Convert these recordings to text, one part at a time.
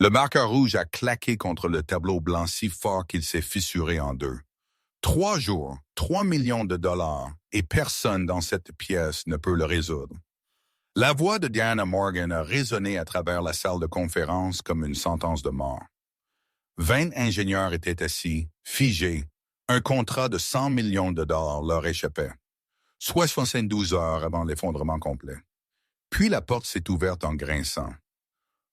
Le marqueur rouge a claqué contre le tableau blanc si fort qu'il s'est fissuré en deux. 3 jours, 3 millions de dollars, et personne dans cette pièce ne peut le résoudre. La voix de Diana Morgan a résonné à travers la salle de conférence comme une sentence de mort. 20 ingénieurs étaient assis, figés. Un contrat de 100 millions de dollars leur échappait. 72 heures avant l'effondrement complet. Puis la porte s'est ouverte en grinçant.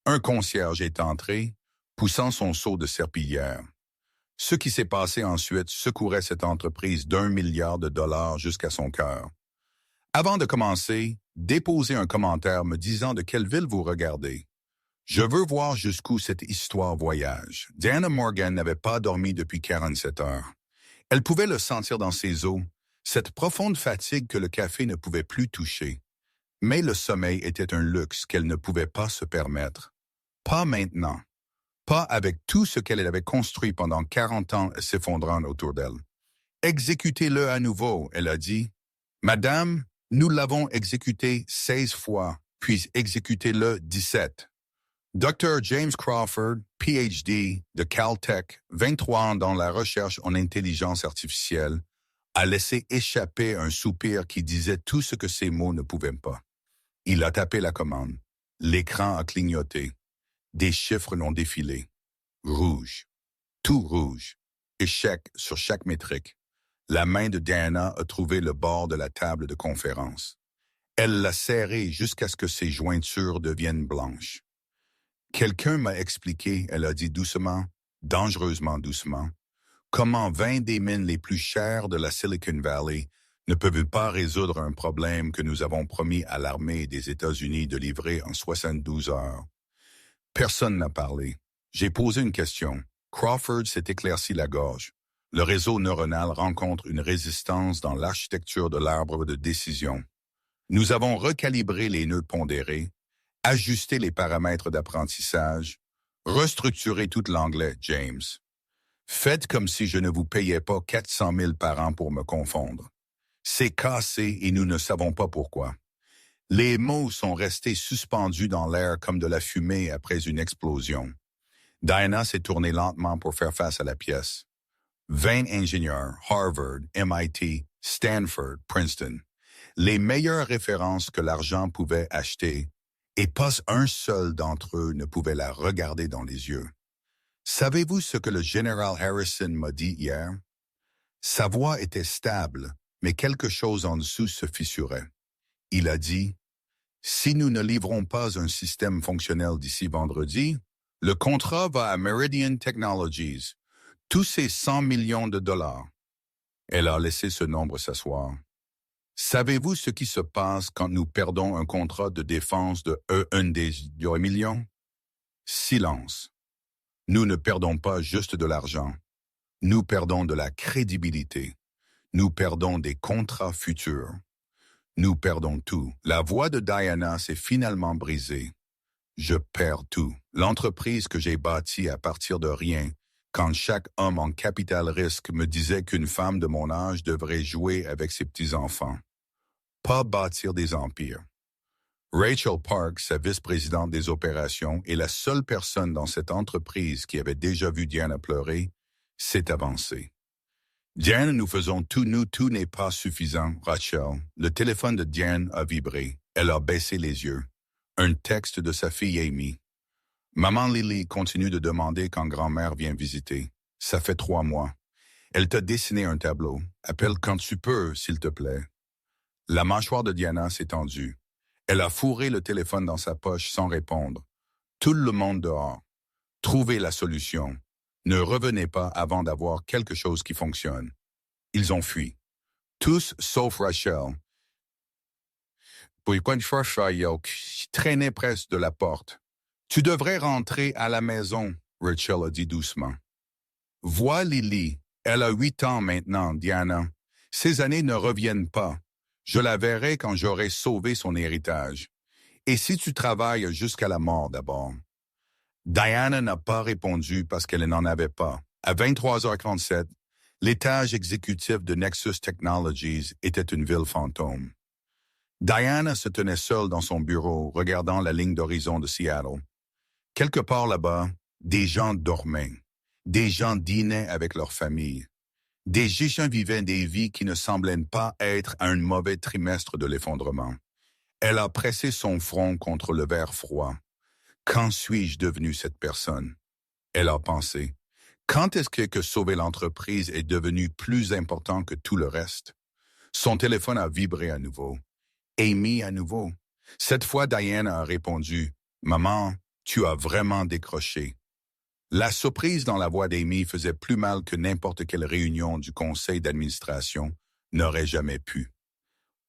Un concierge est entré, poussant son seau de serpillière. Ce qui s'est passé ensuite secourait cette entreprise d'1 milliard de dollars jusqu'à son cœur. Avant de commencer, déposez un commentaire me disant de quelle ville vous regardez. Je veux voir jusqu'où cette histoire voyage. Diana Morgan n'avait pas dormi depuis 47 heures. Elle pouvait le sentir dans ses os, cette profonde fatigue que le café ne pouvait plus toucher. Mais le sommeil était un luxe qu'elle ne pouvait pas se permettre. Pas maintenant. Pas avec tout ce qu'elle avait construit pendant 40 ans s'effondrant autour d'elle. Exécutez-le à nouveau, elle a dit. Madame, nous l'avons exécuté 16 fois, puis exécutez-le 17. Dr. James Crawford, PhD de Caltech, 23 ans dans la recherche en intelligence artificielle, a laissé échapper un soupir qui disait tout ce que ses mots ne pouvaient pas. Il a tapé la commande. L'écran a clignoté. Des chiffres l'ont défilé. Rouge. Tout rouge. Échec sur chaque métrique. La main de Diana a trouvé le bord de la table de conférence. Elle l'a serré jusqu'à ce que ses jointures deviennent blanches. Quelqu'un m'a expliqué, elle a dit doucement, dangereusement doucement, comment 20 des mines les plus chères de la Silicon Valley ne peuvent pas résoudre un problème que nous avons promis à l'armée des États-Unis de livrer en 72 heures. Personne n'a parlé. J'ai posé une question. Crawford s'est éclairci la gorge. Le réseau neuronal rencontre une résistance dans l'architecture de l'arbre de décision. Nous avons recalibré les nœuds pondérés, ajusté les paramètres d'apprentissage, restructuré tout l'anglais, James. Faites comme si je ne vous payais pas 400 000 par an pour me confondre. C'est cassé et nous ne savons pas pourquoi. Les mots sont restés suspendus dans l'air comme de la fumée après une explosion. Diana s'est tournée lentement pour faire face à la pièce. 20 ingénieurs, Harvard, MIT, Stanford, Princeton. Les meilleures références que l'argent pouvait acheter, et pas un seul d'entre eux ne pouvait la regarder dans les yeux. Savez-vous ce que le général Harrison m'a dit hier? Sa voix était stable, mais quelque chose en dessous se fissurait. Il a dit, « Si nous ne livrons pas un système fonctionnel d'ici vendredi, le contrat va à Meridian Technologies, tous ces 100 millions de dollars. » Elle a laissé ce nombre s'asseoir. Savez-vous ce qui se passe quand nous perdons un contrat de défense de 1 million? Silence. Nous ne perdons pas juste de l'argent. Nous perdons de la crédibilité. Nous perdons des contrats futurs. Nous perdons tout. La voix de Diana s'est finalement brisée. Je perds tout. L'entreprise que j'ai bâtie à partir de rien, quand chaque homme en capital risque me disait qu'une femme de mon âge devrait jouer avec ses petits-enfants. Pas bâtir des empires. Rachel Park, sa vice-présidente des opérations, et la seule personne dans cette entreprise qui avait déjà vu Diana pleurer, s'est avancée. Diane, nous faisons tout n'est pas suffisant, Rachel. Le téléphone de Diane a vibré. Elle a baissé les yeux. Un texte de sa fille Amy. Maman Lily continue de demander quand grand-mère vient visiter. Ça fait 3 mois. Elle t'a dessiné un tableau. Appelle quand tu peux, s'il te plaît. La mâchoire de Diana s'est tendue. Elle a fourré le téléphone dans sa poche sans répondre. Tout le monde dehors. Trouvez la solution. Ne revenez pas avant d'avoir quelque chose qui fonctionne. Ils ont fui. Tous sauf Rachel. Puis quand qui traînait presque de la porte. Tu devrais rentrer à la maison, Rachel a dit doucement. Vois Lily. Elle a 8 ans maintenant, Diana. Ces années ne reviennent pas. Je la verrai quand j'aurai sauvé son héritage. Et si tu travailles jusqu'à la mort d'abord? Diana n'a pas répondu parce qu'elle n'en avait pas. À 23h37, l'étage exécutif de Nexus Technologies était une ville fantôme. Diana se tenait seule dans son bureau, regardant la ligne d'horizon de Seattle. Quelque part là-bas, des gens dormaient, des gens dînaient avec leur famille, des gens vivaient des vies qui ne semblaient pas être à un mauvais trimestre de l'effondrement. Elle a pressé son front contre le verre froid. Quand suis-je devenu cette personne? Elle a pensé. Quand est-ce que sauver l'entreprise est devenu plus important que tout le reste? Son téléphone a vibré à nouveau. Amy à nouveau. Cette fois, Diane a répondu. Maman, tu as vraiment décroché. La surprise dans la voix d'Amy faisait plus mal que n'importe quelle réunion du conseil d'administration n'aurait jamais pu.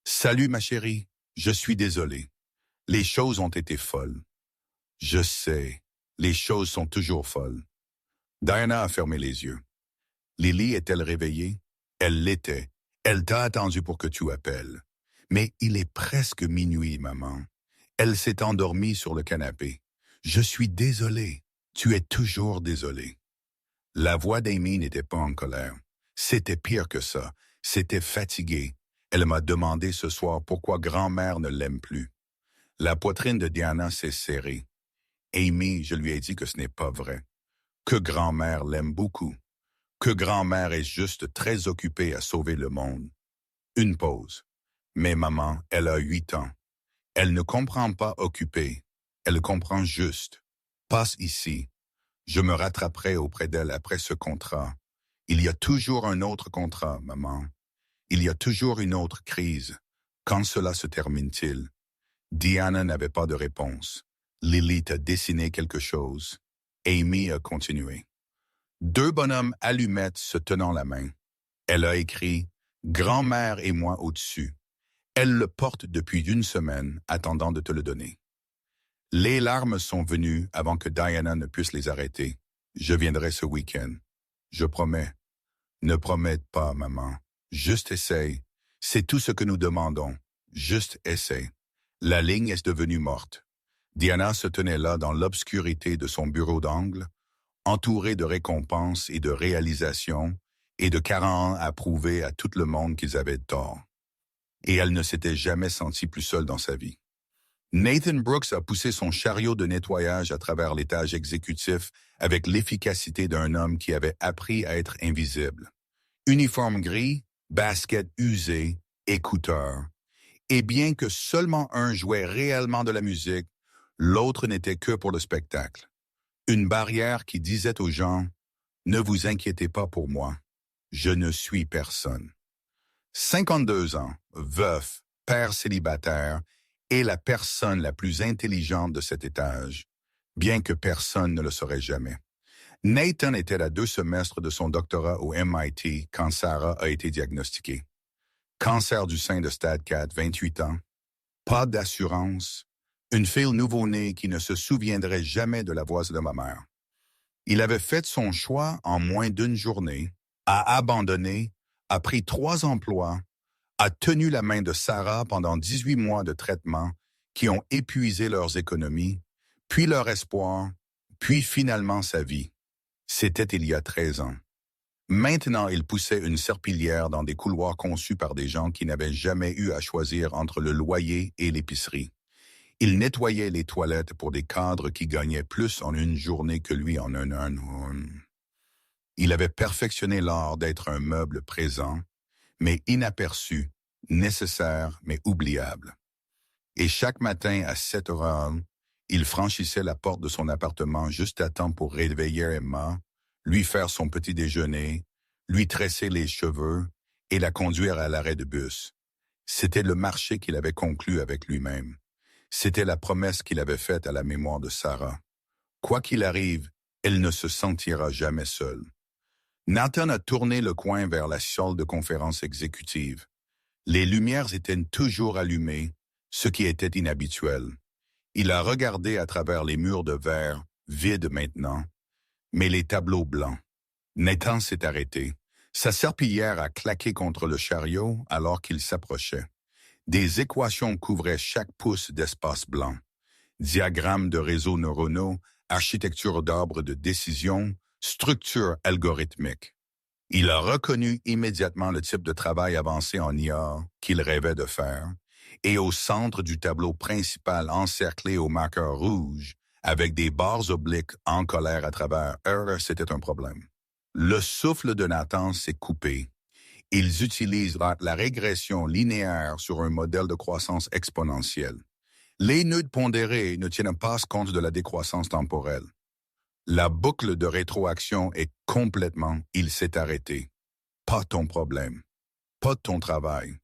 Salut ma chérie, je suis désolé. Les choses ont été folles. Je sais, les choses sont toujours folles. Diana a fermé les yeux. Lily est-elle réveillée? Elle l'était. Elle t'a attendu pour que tu appelles. Mais il est presque minuit, maman. Elle s'est endormie sur le canapé. Je suis désolé. Tu es toujours désolé. La voix d'Amy n'était pas en colère. C'était pire que ça. C'était fatigué. Elle m'a demandé ce soir pourquoi grand-mère ne l'aime plus. La poitrine de Diana s'est serrée. Amy, je lui ai dit que ce n'est pas vrai. Que grand-mère l'aime beaucoup. Que grand-mère est juste très occupée à sauver le monde. Une pause. Mais maman, elle a 8 ans. Elle ne comprend pas occupée. Elle comprend juste. Passe ici. Je me rattraperai auprès d'elle après ce contrat. Il y a toujours un autre contrat, maman. Il y a toujours une autre crise. Quand cela se termine-t-il? Diana n'avait pas de réponse. Lily a dessiné quelque chose. Amy a continué. 2 bonhommes allumettes se tenant la main. Elle a écrit « Grand-mère et moi au-dessus ». Elle le porte depuis 1 semaine, attendant de te le donner. Les larmes sont venues avant que Diana ne puisse les arrêter. Je viendrai ce week-end. Je promets. Ne promette pas, maman. Juste essaye. C'est tout ce que nous demandons. Juste essaye. La ligne est devenue morte. Diana se tenait là dans l'obscurité de son bureau d'angle, entourée de récompenses et de réalisations, et de 40 ans à prouver à tout le monde qu'ils avaient tort. Et elle ne s'était jamais sentie plus seule dans sa vie. Nathan Brooks a poussé son chariot de nettoyage à travers l'étage exécutif avec l'efficacité d'un homme qui avait appris à être invisible. Uniforme gris, basket usé, écouteurs. Et bien que seulement un jouait réellement de la musique, l'autre n'était que pour le spectacle. Une barrière qui disait aux gens « Ne vous inquiétez pas pour moi, je ne suis personne ». 52 ans, veuf, père célibataire, est la personne la plus intelligente de cet étage, bien que personne ne le saurait jamais. Nathan était à 2 semestres de son doctorat au MIT quand Sarah a été diagnostiquée. Cancer du sein de stade 4, 28 ans, pas d'assurance, une fille nouveau-née qui ne se souviendrait jamais de la voix de ma mère. Il avait fait son choix en moins d'1 journée, a abandonné, a pris 3 emplois, a tenu la main de Sarah pendant 18 mois de traitement qui ont épuisé leurs économies, puis leur espoir, puis finalement sa vie. C'était il y a 13 ans. Maintenant, il poussait une serpillière dans des couloirs conçus par des gens qui n'avaient jamais eu à choisir entre le loyer et l'épicerie. Il nettoyait les toilettes pour des cadres qui gagnaient plus en une journée que lui en un an. Il avait perfectionné l'art d'être un meuble présent, mais inaperçu, nécessaire mais oubliable. Et chaque matin à 7 heures, il franchissait la porte de son appartement juste à temps pour réveiller Emma, lui faire son petit déjeuner, lui tresser les cheveux et la conduire à l'arrêt de bus. C'était le marché qu'il avait conclu avec lui-même. C'était la promesse qu'il avait faite à la mémoire de Sarah. Quoi qu'il arrive, elle ne se sentira jamais seule. Nathan a tourné le coin vers la salle de conférence exécutive. Les lumières étaient toujours allumées, ce qui était inhabituel. Il a regardé à travers les murs de verre, vides maintenant, mais les tableaux blancs. Nathan s'est arrêté. Sa serpillière a claqué contre le chariot alors qu'il s'approchait. Des équations couvraient chaque pouce d'espace blanc. Diagrammes de réseaux neuronaux, architecture d'arbres de décision, structure algorithmique. Il a reconnu immédiatement le type de travail avancé en IA qu'il rêvait de faire, et au centre du tableau principal encerclé au marqueur rouge, avec des barres obliques en colère à travers eux, c'était un problème. Le souffle de Nathan s'est coupé. Ils utilisent la régression linéaire sur un modèle de croissance exponentielle. Les nœuds pondérés ne tiennent pas compte de la décroissance temporelle. La boucle de rétroaction est complètement, il s'est arrêté. Pas ton problème. Pas ton travail.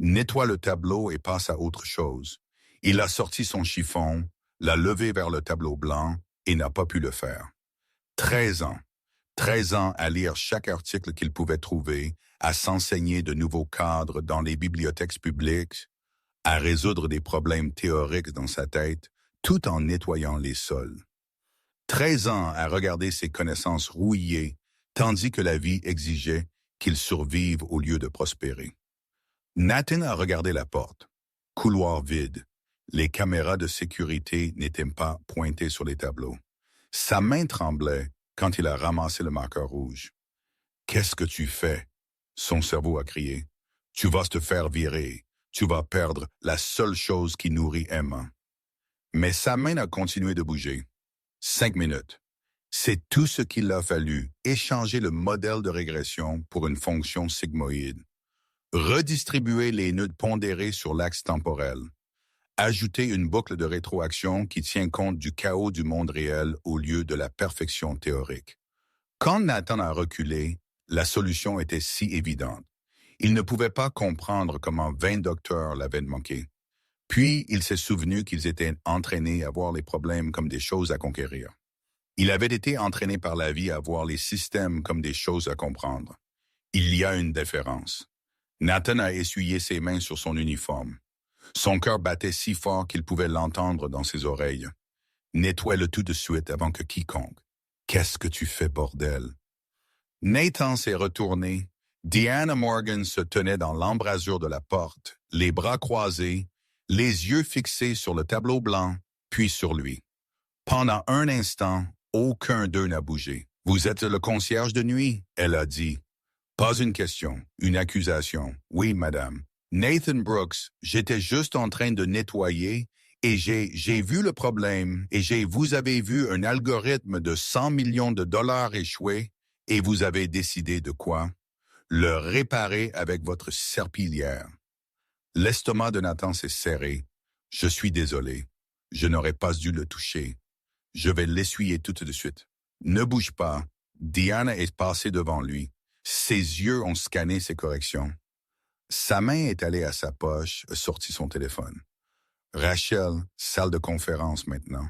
Nettoie le tableau et passe à autre chose. Il a sorti son chiffon, l'a levé vers le tableau blanc et n'a pas pu le faire. 13 ans. 13 ans à lire chaque article qu'il pouvait trouver, à s'enseigner de nouveaux cadres dans les bibliothèques publiques, à résoudre des problèmes théoriques dans sa tête, tout en nettoyant les sols. 13 ans à regarder ses connaissances rouillées, tandis que la vie exigeait qu'il survive au lieu de prospérer. Nathan a regardé la porte. Couloir vide. Les caméras de sécurité n'étaient pas pointées sur les tableaux. Sa main tremblait quand il a ramassé le marqueur rouge. « Qu'est-ce que tu fais ?» Son cerveau a crié. « Tu vas te faire virer. Tu vas perdre la seule chose qui nourrit Emma. » Mais sa main a continué de bouger. 5 minutes. C'est tout ce qu'il a fallu, échanger le modèle de régression pour une fonction sigmoïde. Redistribuer les nœuds pondérés sur l'axe temporel. Ajouter une boucle de rétroaction qui tient compte du chaos du monde réel au lieu de la perfection théorique. Quand Nathan a reculé, la solution était si évidente. Il ne pouvait pas comprendre comment 20 docteurs l'avaient manqué. Puis, il s'est souvenu qu'ils étaient entraînés à voir les problèmes comme des choses à conquérir. Il avait été entraîné par la vie à voir les systèmes comme des choses à comprendre. Il y a une différence. Nathan a essuyé ses mains sur son uniforme. Son cœur battait si fort qu'il pouvait l'entendre dans ses oreilles. Nettoie-le tout de suite avant que quiconque. Qu'est-ce que tu fais, bordel? Nathan s'est retourné. Deanna Morgan se tenait dans l'embrasure de la porte, les bras croisés, les yeux fixés sur le tableau blanc, puis sur lui. Pendant un instant, aucun d'eux n'a bougé. « Vous êtes le concierge de nuit ?» elle a dit. Pas une question, une accusation. « Oui, madame. Nathan Brooks, j'étais juste en train de nettoyer et j'ai vu le problème et vous avez vu un algorithme de 100 millions de dollars échouer et vous avez décidé de quoi? Le réparer avec votre serpillière. » L'estomac de Nathan s'est serré. « Je suis désolé. Je n'aurais pas dû le toucher. Je vais l'essuyer tout de suite. » Ne bouge pas. Deanna est passée devant lui. Ses yeux ont scanné ses corrections. Sa main est allée à sa poche, a sorti son téléphone. Rachel, salle de conférence maintenant.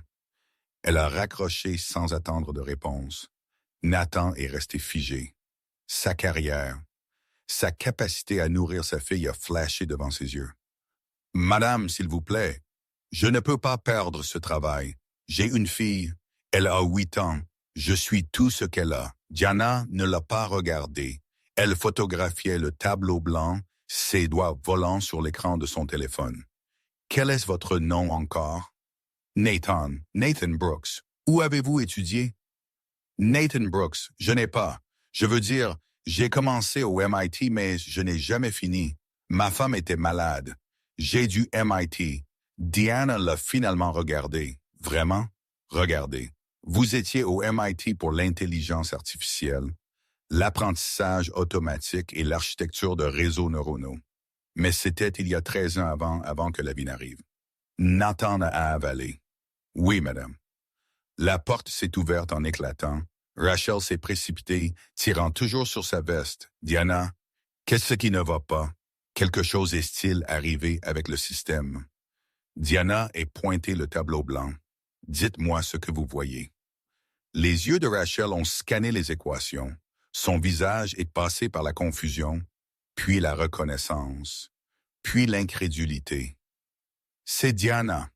Elle a raccroché sans attendre de réponse. Nathan est resté figé. Sa carrière, sa capacité à nourrir sa fille a flashé devant ses yeux. « Madame, s'il vous plaît, je ne peux pas perdre ce travail. J'ai une fille. Elle a 8 ans. Je suis tout ce qu'elle a. » Diana ne l'a pas regardé. Elle photographiait le tableau blanc, ses doigts volant sur l'écran de son téléphone. « Quel est votre nom encore? »« Nathan Brooks. Où avez-vous étudié? »« Nathan Brooks, je n'ai pas. Je veux dire, j'ai commencé au MIT, mais je n'ai jamais fini. Ma femme était malade. J'ai du MIT. » Diana l'a finalement regardé. « Vraiment? Regardez. Vous étiez au MIT pour l'intelligence artificielle, l'apprentissage automatique et l'architecture de réseaux neuronaux. Mais c'était il y a 13 ans avant que la vie n'arrive. » Nathan a avalé. « Oui, madame. » La porte s'est ouverte en éclatant. Rachel s'est précipitée, tirant toujours sur sa veste. « Diana, qu'est-ce qui ne va pas? Quelque chose est-il arrivé avec le système? » Diana est pointé le tableau blanc. « Dites-moi ce que vous voyez. » Les yeux de Rachel ont scanné les équations. Son visage est passé par la confusion, puis la reconnaissance, puis l'incrédulité. C'est Diana.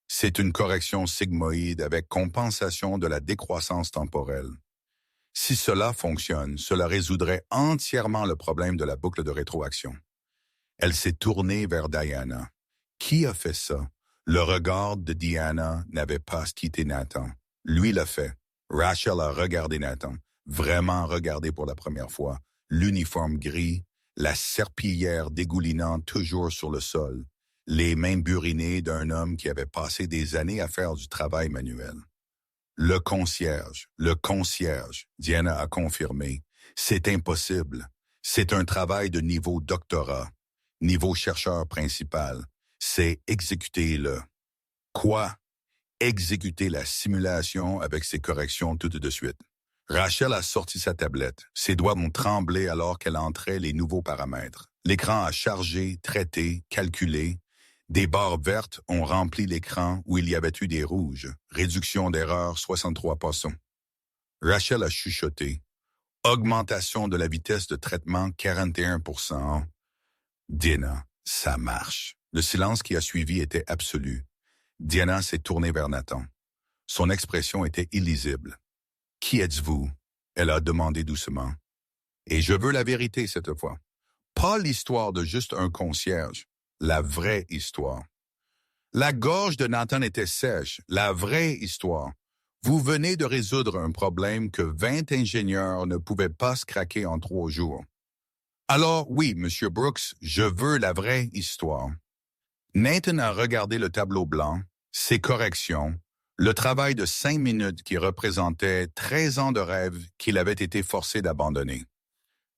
C'est une correction sigmoïde avec compensation de la décroissance temporelle. Si cela fonctionne, cela résoudrait entièrement le problème de la boucle de rétroaction. Elle s'est tournée vers Diana. Qui a fait ça? Le regard de Diana n'avait pas quitté Nathan. Lui l'a fait. Rachel a regardé Nathan, vraiment regardé pour la première fois. L'uniforme gris, la serpillière dégoulinante toujours sur le sol, les mains burinées d'un homme qui avait passé des années à faire du travail manuel. Le concierge, Diana a confirmé. C'est impossible. C'est un travail de niveau doctorat, niveau chercheur principal. C'est exécuter-le. Quoi? Exécuter la simulation avec ses corrections tout de suite. Rachel a sorti sa tablette. Ses doigts ont tremblé alors qu'elle entrait les nouveaux paramètres. L'écran a chargé, traité, calculé. Des barres vertes ont rempli l'écran où il y avait eu des rouges. Réduction d'erreur 63%. Rachel a chuchoté. Augmentation de la vitesse de traitement 41%. Diana, ça marche. Le silence qui a suivi était absolu. Diana s'est tournée vers Nathan. Son expression était illisible. « Qui êtes-vous » elle a demandé doucement. Et je veux la vérité cette fois. Pas l'histoire de juste un concierge, la vraie histoire. La gorge de Nathan était sèche, la vraie histoire. Vous venez de résoudre un problème que 20 ingénieurs ne pouvaient pas se craquer en 3 jours. Alors oui, Monsieur Brooks, je veux la vraie histoire. Nathan a regardé le tableau blanc, ses corrections, le travail de 5 minutes qui représentait 13 ans de rêve qu'il avait été forcé d'abandonner.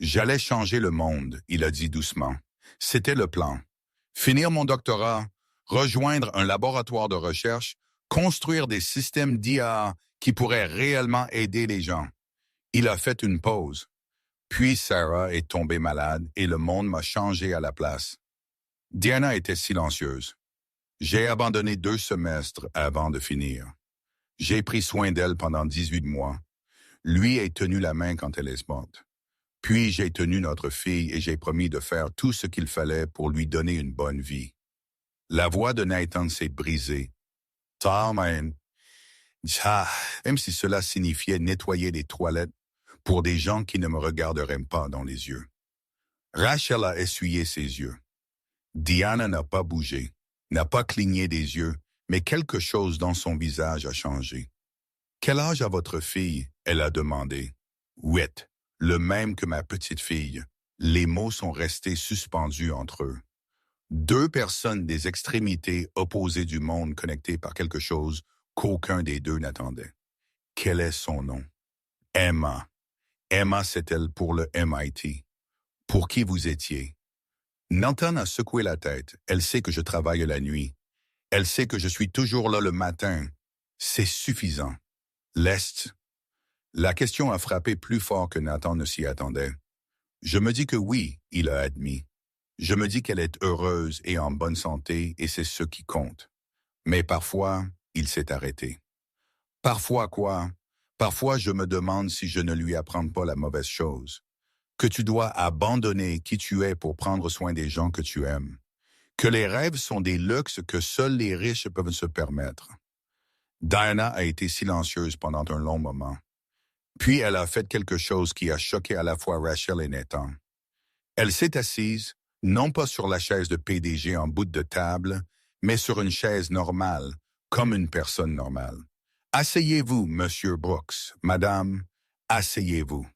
J'allais changer le monde, il a dit doucement. C'était le plan. Finir mon doctorat, rejoindre un laboratoire de recherche, construire des systèmes d'IA qui pourraient réellement aider les gens. Il a fait une pause. Puis Sarah est tombée malade et le monde m'a changé à la place. Diana était silencieuse. J'ai abandonné 2 semestres avant de finir. J'ai pris soin d'elle pendant 18 mois. Lui a tenu la main quand elle est morte. Puis j'ai tenu notre fille et j'ai promis de faire tout ce qu'il fallait pour lui donner une bonne vie. La voix de Nathan s'est brisée. Même si cela signifiait nettoyer les toilettes pour des gens qui ne me regarderaient pas dans les yeux. Rachel a essuyé ses yeux. Diana n'a pas bougé, n'a pas cligné des yeux, mais quelque chose dans son visage a changé. « Quel âge a votre fille ?» elle a demandé. « 8, le même que ma petite fille. » Les mots sont restés suspendus entre eux. 2 personnes des extrémités opposées du monde connectées par quelque chose qu'aucun des deux n'attendait. Quel est son nom? Emma. Emma, c'est-elle pour le MIT. Pour qui vous étiez? Nathan a secoué la tête. Elle sait que je travaille la nuit. Elle sait que je suis toujours là le matin. C'est suffisant. L'Est. La question a frappé plus fort que Nathan ne s'y attendait. Je me dis que oui, il a admis. Je me dis qu'elle est heureuse et en bonne santé et c'est ce qui compte. Mais parfois, il s'est arrêté. Parfois quoi? Parfois je me demande si je ne lui apprends pas la mauvaise chose. Que tu dois abandonner qui tu es pour prendre soin des gens que tu aimes. Que les rêves sont des luxes que seuls les riches peuvent se permettre. Diana a été silencieuse pendant un long moment. Puis elle a fait quelque chose qui a choqué à la fois Rachel et Nathan. Elle s'est assise, non pas sur la chaise de PDG en bout de table, mais sur une chaise normale, comme une personne normale. « Asseyez-vous, Monsieur Brooks, Madame, asseyez-vous. »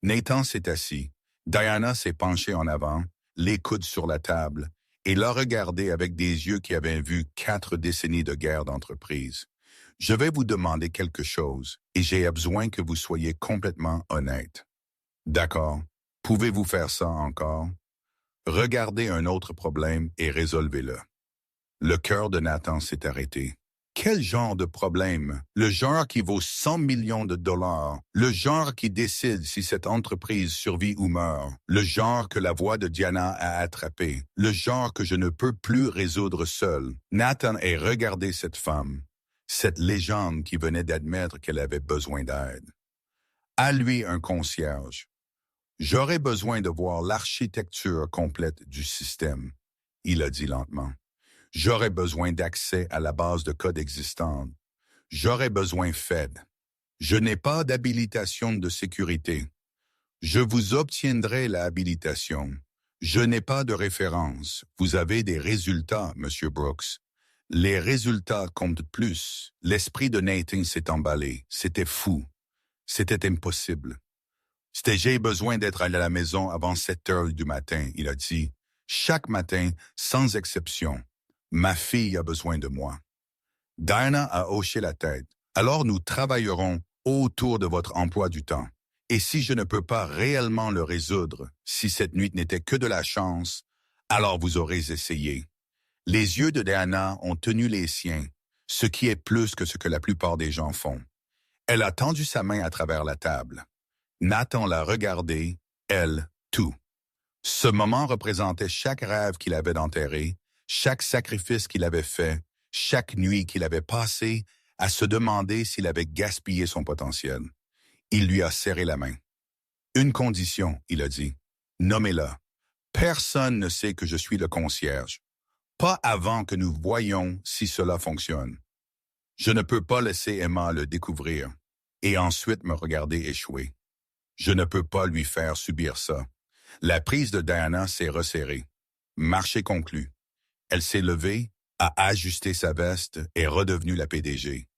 Nathan s'est assis. Diana s'est penchée en avant, les coudes sur la table, et l'a regardé avec des yeux qui avaient vu 4 décennies de guerre d'entreprise. « Je vais vous demander quelque chose, et j'ai besoin que vous soyez complètement honnête. »« D'accord. Pouvez-vous faire ça encore? » Regardez un autre problème et résolvez-le. Le cœur de Nathan s'est arrêté. Quel genre de problème? Le genre qui vaut 100 millions de dollars. Le genre qui décide si cette entreprise survit ou meurt. Le genre que la voix de Diana a attrapé. Le genre que je ne peux plus résoudre seul. Nathan a regardé cette femme, cette légende qui venait d'admettre qu'elle avait besoin d'aide. À lui un concierge. J'aurais besoin de voir l'architecture complète du système, il a dit lentement. J'aurais besoin d'accès à la base de code existante. J'aurais besoin FED. Je n'ai pas d'habilitation de sécurité. Je vous obtiendrai l'habilitation. Je n'ai pas de référence. Vous avez des résultats, Monsieur Brooks. Les résultats comptent plus. L'esprit de Nathan s'est emballé. C'était fou. C'était impossible. J'ai besoin d'être à la maison avant 7 heures du matin, il a dit. Chaque matin, sans exception, ma fille a besoin de moi. Diana a hoché la tête. Alors nous travaillerons autour de votre emploi du temps. Et si je ne peux pas réellement le résoudre, si cette nuit n'était que de la chance, alors vous aurez essayé. Les yeux de Diana ont tenu les siens, ce qui est plus que ce que la plupart des gens font. Elle a tendu sa main à travers la table. Nathan l'a regardé, elle, tout. Ce moment représentait chaque rêve qu'il avait enterré, chaque sacrifice qu'il avait fait, chaque nuit qu'il avait passée à se demander s'il avait gaspillé son potentiel. Il lui a serré la main. Une condition, il a dit. Nommez-la. Personne ne sait que je suis le concierge. Pas avant que nous voyions si cela fonctionne. Je ne peux pas laisser Emma le découvrir et ensuite me regarder échouer. Je ne peux pas lui faire subir ça. La prise de Diana s'est resserrée. Marché conclu. Elle s'est levée, a ajusté sa veste et est redevenue la PDG.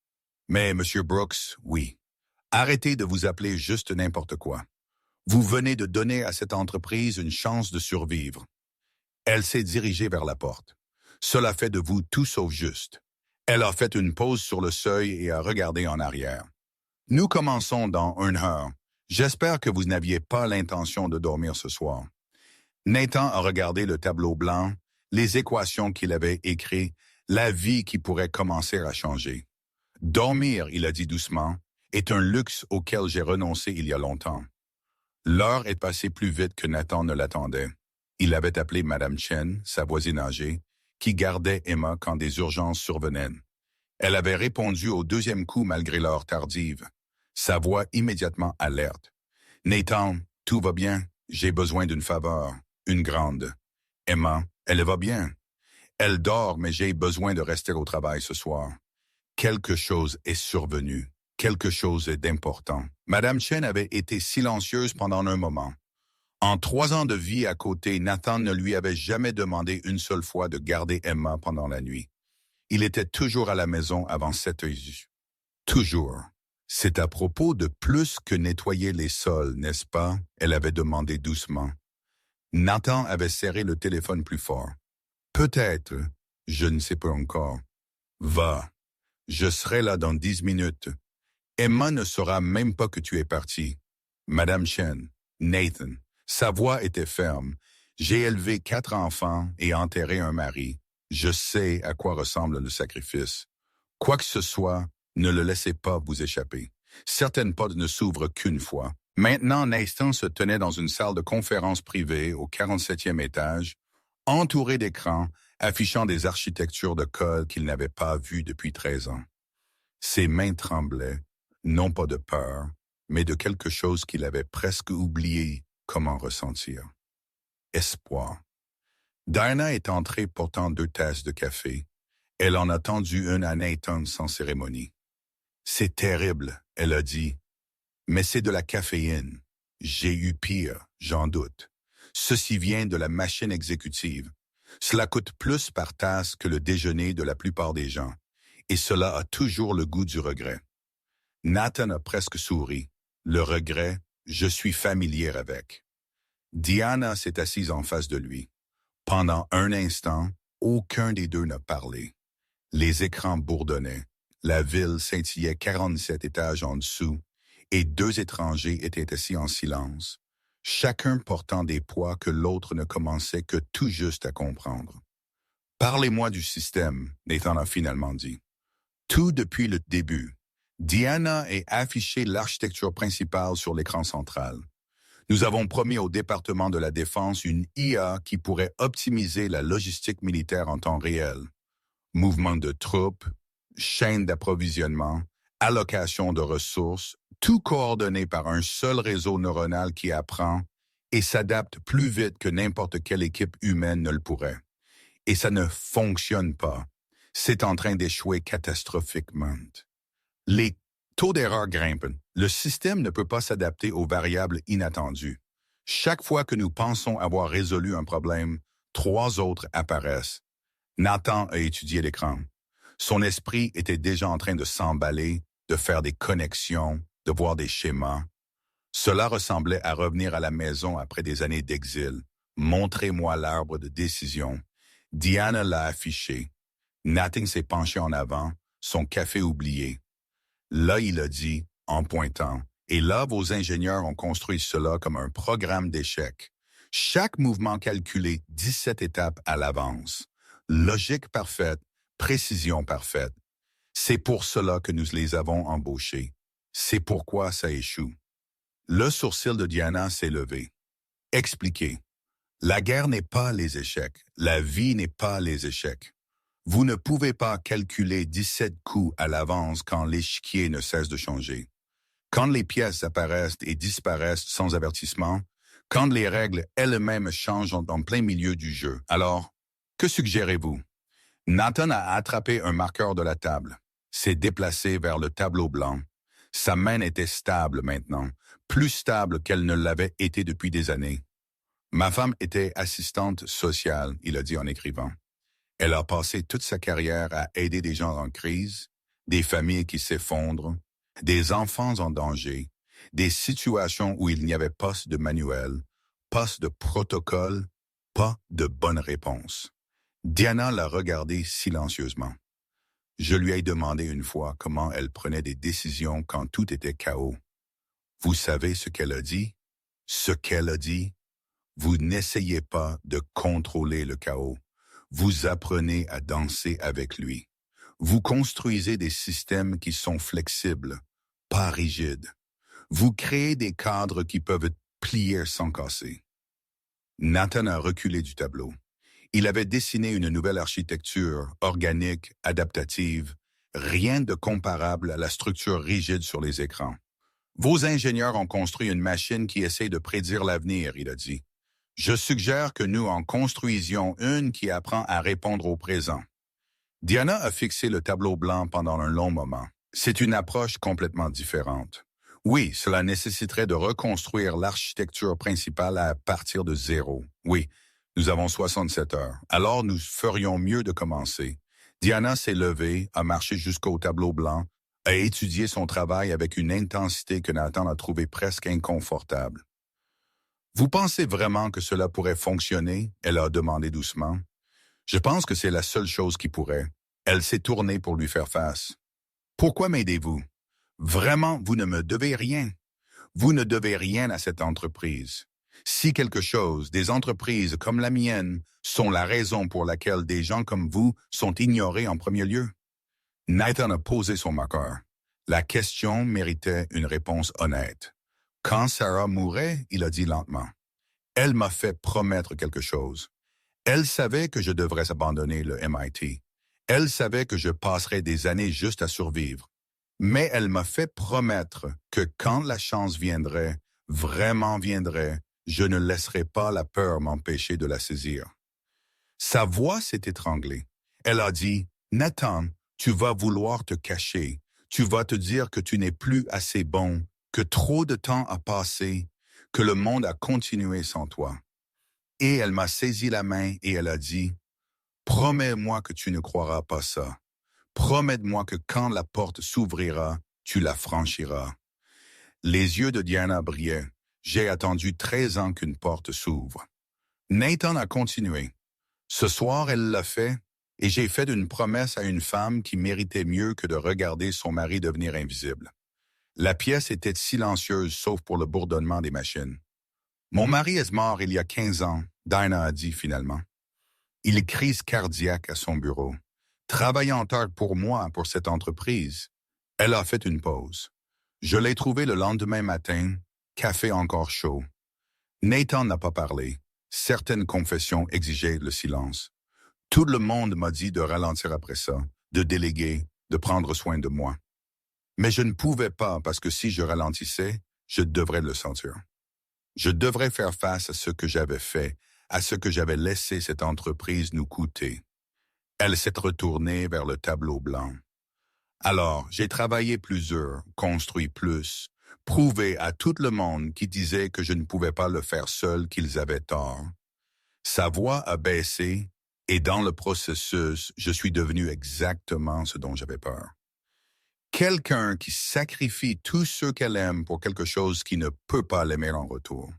Mais, Monsieur Brooks, oui. Arrêtez de vous appeler juste n'importe quoi. Vous venez de donner à cette entreprise une chance de survivre. Elle s'est dirigée vers la porte. Cela fait de vous tout sauf juste. Elle a fait une pause sur le seuil et a regardé en arrière. Nous commençons dans 1 heure. J'espère que vous n'aviez pas l'intention de dormir ce soir. Nathan a regardé le tableau blanc, les équations qu'il avait écrites, la vie qui pourrait commencer à changer. Dormir, il a dit doucement, est un luxe auquel j'ai renoncé il y a longtemps. L'heure est passée plus vite que Nathan ne l'attendait. Il avait appelé Madame Chen, sa voisine âgée, qui gardait Emma quand des urgences survenaient. Elle avait répondu au 2e coup malgré l'heure tardive. Sa voix immédiatement alerte. « Nathan, tout va bien. J'ai besoin d'une faveur. Une grande. Emma, elle va bien. Elle dort, mais j'ai besoin de rester au travail ce soir. Quelque chose est survenu. Quelque chose d'important. » Madame Chen avait été silencieuse pendant un moment. En 3 ans de vie à côté, Nathan ne lui avait jamais demandé une seule fois de garder Emma pendant la nuit. Il était toujours à la maison avant 7 heures. Toujours. C'est à propos de plus que nettoyer les sols, n'est-ce pas? Elle avait demandé doucement. Nathan avait serré le téléphone plus fort. Peut-être, je ne sais pas encore. Va. Je serai là dans 10 minutes. Emma ne saura même pas que tu es parti. Madame Chen, Nathan. Sa voix était ferme. J'ai élevé 4 enfants et enterré un mari. Je sais à quoi ressemble le sacrifice. Quoi que ce soit, ne le laissez pas vous échapper. Certaines portes ne s'ouvrent qu'une fois. Maintenant, Nathan se tenait dans une salle de conférence privée au 47e étage, entouré d'écrans affichant des architectures de code qu'il n'avait pas vues depuis 13 ans. Ses mains tremblaient, non pas de peur, mais de quelque chose qu'il avait presque oublié comment ressentir. Espoir. Diana est entrée portant 2 tasses de café. Elle en a tendu une à Nathan sans cérémonie. « C'est terrible, » elle a dit. « Mais c'est de la caféine. J'ai eu pire, j'en doute. Ceci vient de la machine exécutive. Cela coûte plus par tasse que le déjeuner de la plupart des gens. Et cela a toujours le goût du regret. » Nathan a presque souri. Le regret, je suis familier avec. Diana s'est assise en face de lui. Pendant un instant, aucun des deux n'a parlé. Les écrans bourdonnaient. La ville scintillait 47 étages en dessous et 2 étrangers étaient assis en silence, chacun portant des poids que l'autre ne commençait que tout juste à comprendre. « Parlez-moi du système », Nathan a finalement dit. Tout depuis le début. Diana a affiché l'architecture principale sur l'écran central. Nous avons promis au département de la Défense une IA qui pourrait optimiser la logistique militaire en temps réel. Mouvement de troupes, chaîne d'approvisionnement, allocation de ressources, tout coordonné par un seul réseau neuronal qui apprend et s'adapte plus vite que n'importe quelle équipe humaine ne le pourrait. Et ça ne fonctionne pas. C'est en train d'échouer catastrophiquement. Les taux d'erreur grimpent. Le système ne peut pas s'adapter aux variables inattendues. Chaque fois que nous pensons avoir résolu un problème, 3 autres apparaissent. Nathan a étudié l'écran. Son esprit était déjà en train de s'emballer, de faire des connexions, de voir des schémas. Cela ressemblait à revenir à la maison après des années d'exil, Montrez-moi l'arbre de décision. Diana l'a affiché. Nathan s'est penché en avant, son café oublié. Là, il a dit, en pointant, et là, vos ingénieurs ont construit cela comme un programme d'échecs. Chaque mouvement calculé 17 étapes à l'avance. Logique parfaite, précision parfaite. C'est pour cela que nous les avons embauchés. C'est pourquoi ça échoue. Le sourcil de Diana s'est levé. Expliquez. La guerre n'est pas les échecs. La vie n'est pas les échecs. Vous ne pouvez pas calculer 17 coups à l'avance quand l'échiquier ne cesse de changer. Quand les pièces apparaissent et disparaissent sans avertissement, quand les règles elles-mêmes changent en plein milieu du jeu. Alors, que suggérez-vous? Nathan a attrapé un marqueur de la table, s'est déplacé vers le tableau blanc. Sa main était stable maintenant, plus stable qu'elle ne l'avait été depuis des années. Ma femme était assistante sociale, il a dit en écrivant. Elle a passé toute sa carrière à aider des gens en crise, des familles qui s'effondrent, des enfants en danger, des situations où il n'y avait pas de manuel, pas de protocole, pas de bonne réponse. Diana l'a regardé silencieusement. Je lui ai demandé une fois comment elle prenait des décisions quand tout était chaos. Vous savez ce qu'elle a dit? Ce qu'elle a dit? Vous n'essayez pas de contrôler le chaos. Vous apprenez à danser avec lui. Vous construisez des systèmes qui sont flexibles, pas rigides. Vous créez des cadres qui peuvent plier sans casser. Nathan a reculé du tableau. Il avait dessiné une nouvelle architecture, organique, adaptative, rien de comparable à la structure rigide sur les écrans. Vos ingénieurs ont construit une machine qui essaie de prédire l'avenir, il a dit. Je suggère que nous en construisions une qui apprend à répondre au présent. Diana a fixé le tableau blanc pendant un long moment. C'est une approche complètement différente. Oui, cela nécessiterait de reconstruire l'architecture principale à partir de zéro. Oui, nous avons 67 heures. Alors nous ferions mieux de commencer. Diana s'est levée, a marché jusqu'au tableau blanc, a étudié son travail avec une intensité que Nathan a trouvée presque inconfortable. Vous pensez vraiment que cela pourrait fonctionner? Elle a demandé doucement. Je pense que c'est la seule chose qui pourrait. Elle s'est tournée pour lui faire face. Pourquoi m'aidez-vous? Vraiment, vous ne me devez rien. Vous ne devez rien à cette entreprise. Si quelque chose, des entreprises comme la mienne, sont la raison pour laquelle des gens comme vous sont ignorés en premier lieu. Nathan a posé son marqueur. La question méritait une réponse honnête. Quand Sarah mourait, il a dit lentement. Elle m'a fait promettre quelque chose. Elle savait que je devrais abandonner le MIT. Elle savait que je passerais des années juste à survivre. Mais elle m'a fait promettre que quand la chance viendrait, vraiment viendrait, je ne laisserai pas la peur m'empêcher de la saisir. Sa voix s'est étranglée. Elle a dit, « Nathan, tu vas vouloir te cacher. Tu vas te dire que tu n'es plus assez bon, que trop de temps a passé, que le monde a continué sans toi. » Et elle m'a saisi la main et elle a dit, « Promets-moi que tu ne croiras pas ça. Promets-moi que quand la porte s'ouvrira, tu la franchiras. » Les yeux de Diana brillaient. J'ai attendu 13 ans qu'une porte s'ouvre. Nathan a continué. Ce soir, elle l'a fait, et j'ai fait une promesse à une femme qui méritait mieux que de regarder son mari devenir invisible. La pièce était silencieuse, sauf pour le bourdonnement des machines. Mon mari est mort il y a 15 ans, Diana a dit finalement. Il est crise cardiaque à son bureau. Travaillant tard pour moi, pour cette entreprise. Elle a fait une pause. Je l'ai trouvé le lendemain matin, café encore chaud. Nathan n'a pas parlé. Certaines confessions exigeaient le silence. Tout le monde m'a dit de ralentir après ça, de déléguer, de prendre soin de moi. Mais je ne pouvais pas parce que si je ralentissais, je devrais le sentir. Je devrais faire face à ce que j'avais fait, à ce que j'avais laissé cette entreprise nous coûter. Elle s'est retournée vers le tableau blanc. Alors, j'ai travaillé plus dur, construit plus, prouvé à tout le monde qui disait que je ne pouvais pas le faire seul qu'ils avaient tort. Sa voix a baissé et dans le processus, je suis devenu exactement ce dont j'avais peur. Quelqu'un qui sacrifie tous ceux qu'elle aime pour quelque chose qui ne peut pas l'aimer en retour.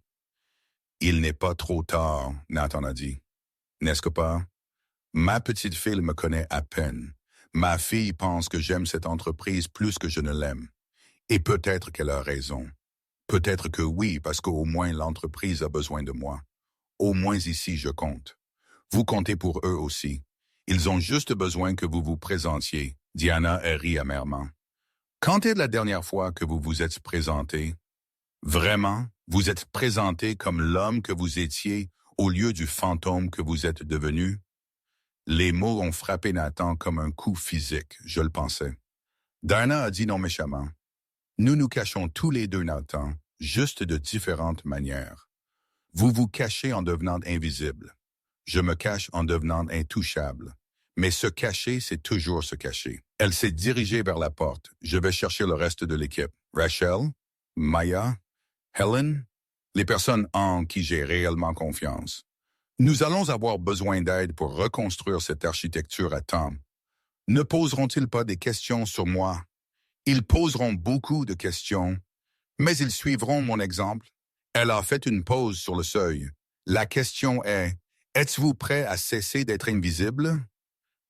Il n'est pas trop tard, Nathan a dit. N'est-ce que pas? Ma petite fille me connaît à peine. Ma fille pense que j'aime cette entreprise plus que je ne l'aime. Et peut-être qu'elle a raison. Peut-être que oui, parce qu'au moins l'entreprise a besoin de moi. Au moins ici, je compte. Vous comptez pour eux aussi. Ils ont juste besoin que vous vous présentiez. Diana a ri amèrement. Quand est la dernière fois que vous vous êtes présenté? Vraiment, vous êtes présenté comme l'homme que vous étiez au lieu du fantôme que vous êtes devenu? Les mots ont frappé Nathan comme un coup physique, je le pensais. Diana a dit non méchamment. Nous nous cachons tous les deux, Nathan, juste de différentes manières. Vous vous cachez en devenant invisible. Je me cache en devenant intouchable. Mais se cacher, c'est toujours se cacher. Elle s'est dirigée vers la porte. Je vais chercher le reste de l'équipe. Rachel, Maya, Helen, les personnes en qui j'ai réellement confiance. Nous allons avoir besoin d'aide pour reconstruire cette architecture à temps. Ne poseront-ils pas des questions sur moi? Ils poseront beaucoup de questions, mais ils suivront mon exemple. Elle a fait une pause sur le seuil. La question est, êtes-vous prêt à cesser d'être invisible?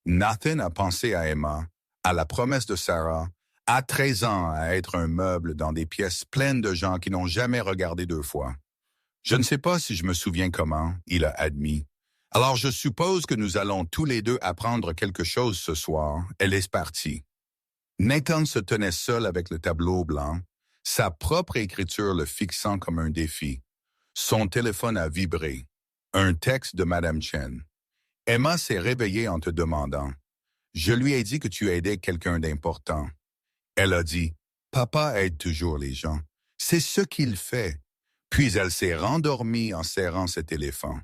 Nathan a pensé à Emma, à la promesse de Sarah, à 13 ans à être un meuble dans des pièces pleines de gens qui n'ont jamais regardé deux fois. Je ne sais pas si je me souviens comment, il a admis. Alors je suppose que nous allons tous les deux apprendre quelque chose ce soir. Elle est partie. Nathan se tenait seul avec le tableau blanc, sa propre écriture le fixant comme un défi. Son téléphone a vibré. Un texte de Madame Chen. Emma s'est réveillée en te demandant. Je lui ai dit que tu aidais quelqu'un d'important. Elle a dit, Papa aide toujours les gens. C'est ce qu'il fait. Puis elle s'est rendormie en serrant cet éléphant.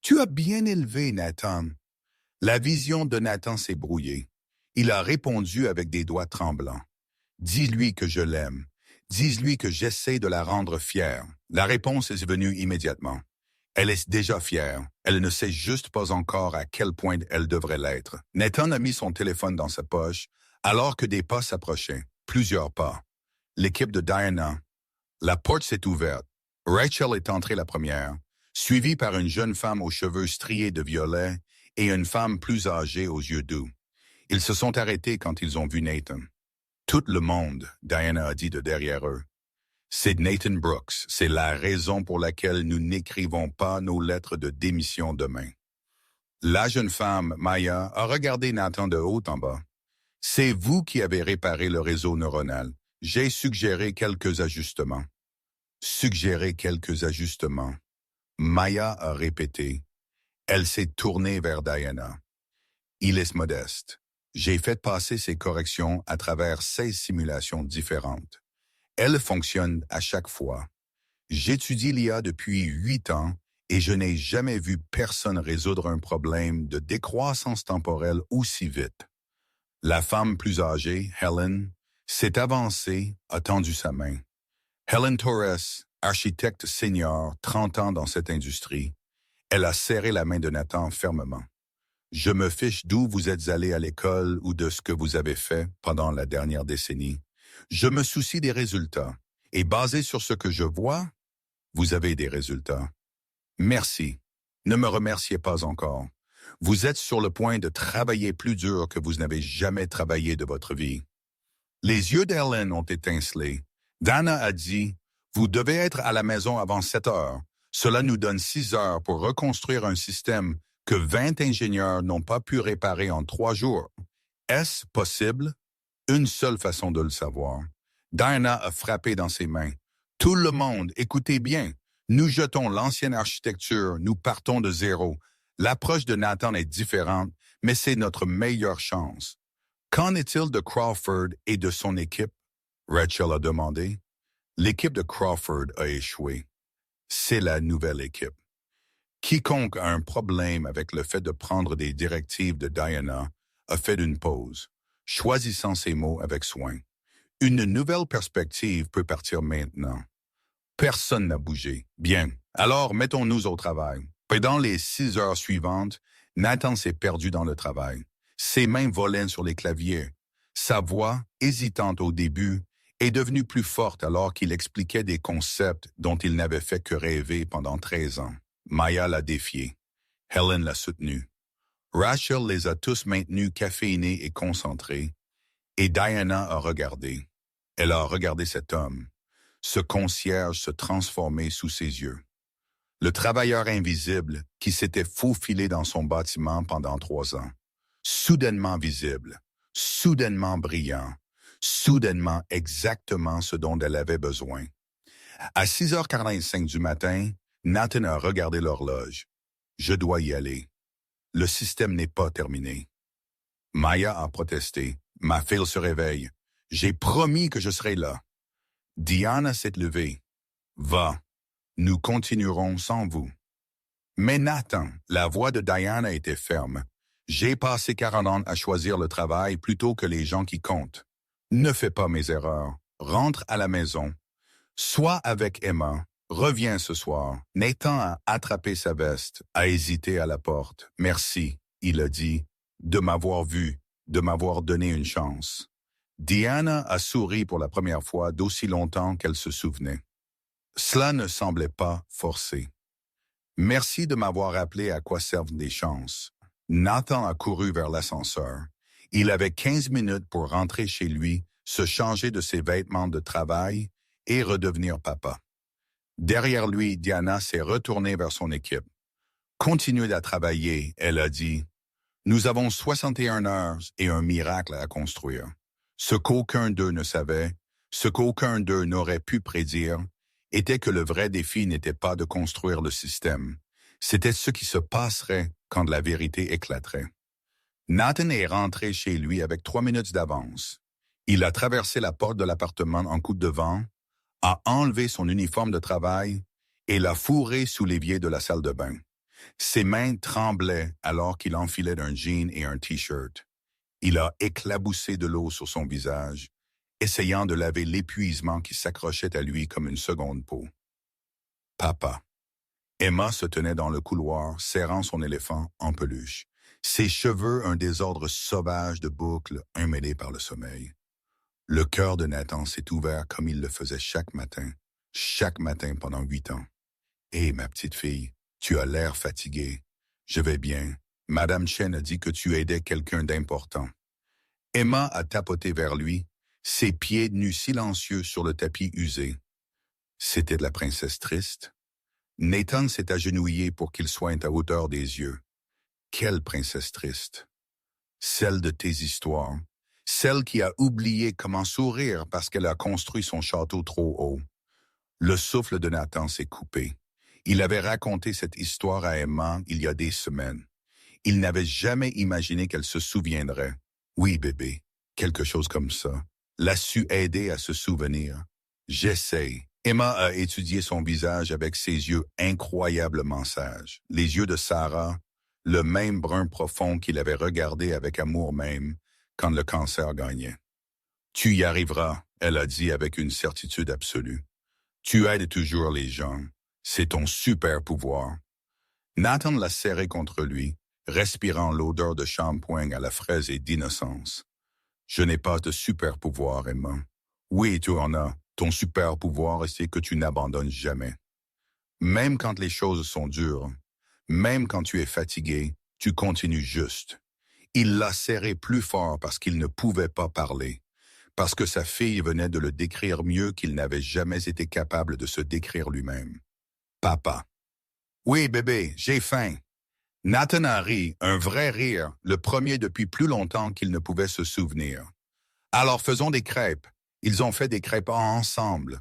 Tu as bien élevé, Nathan. La vision de Nathan s'est brouillée. Il a répondu avec des doigts tremblants. Dis-lui que je l'aime. Dis-lui que j'essaie de la rendre fière. La réponse est venue immédiatement. Elle est déjà fière. Elle ne sait juste pas encore à quel point elle devrait l'être. Nathan a mis son téléphone dans sa poche alors que des pas s'approchaient. Plusieurs pas. L'équipe de Diana. La porte s'est ouverte. Rachel est entrée la première, suivie par une jeune femme aux cheveux striés de violet et une femme plus âgée aux yeux doux. Ils se sont arrêtés quand ils ont vu Nathan. Tout le monde, Diana a dit de derrière eux. C'est Nathan Brooks. C'est la raison pour laquelle nous n'écrivons pas nos lettres de démission demain. La jeune femme, Maya, a regardé Nathan de haut en bas. C'est vous qui avez réparé le réseau neuronal. J'ai suggéré quelques ajustements. Suggéré quelques ajustements. Maya a répété. Elle s'est tournée vers Diana. Il est modeste. J'ai fait passer ces corrections à travers 16 simulations différentes. Elles fonctionnent à chaque fois. J'étudie l'IA depuis 8 ans et je n'ai jamais vu personne résoudre un problème de décroissance temporelle aussi vite. La femme plus âgée, Helen, s'est avancée, a tendu sa main. Helen Torres, architecte senior, 30 ans dans cette industrie, elle a serré la main de Nathan fermement. Je me fiche d'où vous êtes allé à l'école ou de ce que vous avez fait pendant la dernière décennie. Je me soucie des résultats. Et basé sur ce que je vois, vous avez des résultats. Merci. Ne me remerciez pas encore. Vous êtes sur le point de travailler plus dur que vous n'avez jamais travaillé de votre vie. Les yeux d'Helen ont étincelé. Dana a dit, vous devez être à la maison avant 7 heures. Cela nous donne 6 heures pour reconstruire un système que 20 ingénieurs n'ont pas pu réparer en 3 jours. Est-ce possible? Une seule façon de le savoir. Diana a frappé dans ses mains. Tout le monde, écoutez bien. Nous jetons l'ancienne architecture, nous partons de zéro. L'approche de Nathan est différente, mais c'est notre meilleure chance. Qu'en est-il de Crawford et de son équipe? Rachel a demandé. L'équipe de Crawford a échoué. C'est la nouvelle équipe. Quiconque a un problème avec le fait de prendre des directives de Diana a fait une pause, choisissant ses mots avec soin. Une nouvelle perspective peut partir maintenant. Personne n'a bougé. Bien, alors mettons-nous au travail. Pendant les 6 heures suivantes, Nathan s'est perdu dans le travail. Ses mains volaient sur les claviers. Sa voix, hésitante au début, est devenue plus forte alors qu'il expliquait des concepts dont il n'avait fait que rêver pendant 13 ans. Maya l'a défié. Helen l'a soutenu. Rachel les a tous maintenus caféinés et concentrés, et Diana a regardé. Elle a regardé cet homme, ce concierge se transformer sous ses yeux. Le travailleur invisible qui s'était faufilé dans son bâtiment pendant 3 ans. Soudainement visible, soudainement brillant, soudainement exactement ce dont elle avait besoin. À 6h45 du matin, Nathan a regardé l'horloge. Je dois y aller. Le système n'est pas terminé. Maya a protesté. Ma fille se réveille. J'ai promis que je serai là. Diana s'est levée. Va, nous continuerons sans vous. Mais Nathan, la voix de Diana était ferme. J'ai passé 40 ans à choisir le travail plutôt que les gens qui comptent. Ne fais pas mes erreurs. Rentre à la maison. Sois avec Emma. Reviens ce soir. Nathan a attrapé sa veste, a hésité à la porte. Merci, il a dit, de m'avoir vu, de m'avoir donné une chance. Diana a souri pour la première fois d'aussi longtemps qu'elle se souvenait. Cela ne semblait pas forcé. Merci de m'avoir rappelé à quoi servent des chances. Nathan a couru vers l'ascenseur. Il avait 15 minutes pour rentrer chez lui, se changer de ses vêtements de travail et redevenir papa. Derrière lui, Diana s'est retournée vers son équipe. Continuez à travailler, elle a dit. Nous avons 61 heures et un miracle à construire. Ce qu'aucun d'eux ne savait, ce qu'aucun d'eux n'aurait pu prédire, était que le vrai défi n'était pas de construire le système. C'était ce qui se passerait quand la vérité éclaterait. Nathan est rentré chez lui avec 3 minutes d'avance. Il a traversé la porte de l'appartement en coup de vent, a enlevé son uniforme de travail et l'a fourré sous l'évier de la salle de bain. Ses mains tremblaient alors qu'il enfilait un jean et un T-shirt. Il a éclaboussé de l'eau sur son visage, essayant de laver l'épuisement qui s'accrochait à lui comme une seconde peau. Papa. Emma se tenait dans le couloir, serrant son éléphant en peluche. Ses cheveux un désordre sauvage de boucles emmêlées par le sommeil. Le cœur de Nathan s'est ouvert comme il le faisait chaque matin pendant 8 ans. « Hé, ma petite fille, tu as l'air fatiguée. Je vais bien. Madame Chen a dit que tu aidais quelqu'un d'important. » Emma a tapoté vers lui, ses pieds nus silencieux sur le tapis usé. C'était de la princesse triste. Nathan s'est agenouillé pour qu'il soit à hauteur des yeux. Quelle princesse triste! Celle de tes histoires. Celle qui a oublié comment sourire parce qu'elle a construit son château trop haut. Le souffle de Nathan s'est coupé. Il avait raconté cette histoire à Emma il y a des semaines. Il n'avait jamais imaginé qu'elle se souviendrait. Oui, bébé, quelque chose comme ça. L'a su aider à se souvenir. J'essaye. Emma a étudié son visage avec ses yeux incroyablement sages. Les yeux de Sarah, le même brun profond qu'il avait regardé avec amour même quand le cancer gagnait. Tu y arriveras, elle a dit avec une certitude absolue. Tu aides toujours les gens. C'est ton super pouvoir. Nathan l'a serré contre lui, respirant l'odeur de shampoing à la fraise et d'innocence. Je n'ai pas de super pouvoir, Emma. Oui, tu en as. Ton super pouvoir, c'est que tu n'abandonnes jamais. Même quand les choses sont dures, même quand tu es fatigué, tu continues juste. Il l'a serré plus fort parce qu'il ne pouvait pas parler, parce que sa fille venait de le décrire mieux qu'il n'avait jamais été capable de se décrire lui-même. Papa. Oui, bébé, j'ai faim. Nathan a ri, un vrai rire, le premier depuis plus longtemps qu'il ne pouvait se souvenir. Alors faisons des crêpes. Ils ont fait des crêpes ensemble.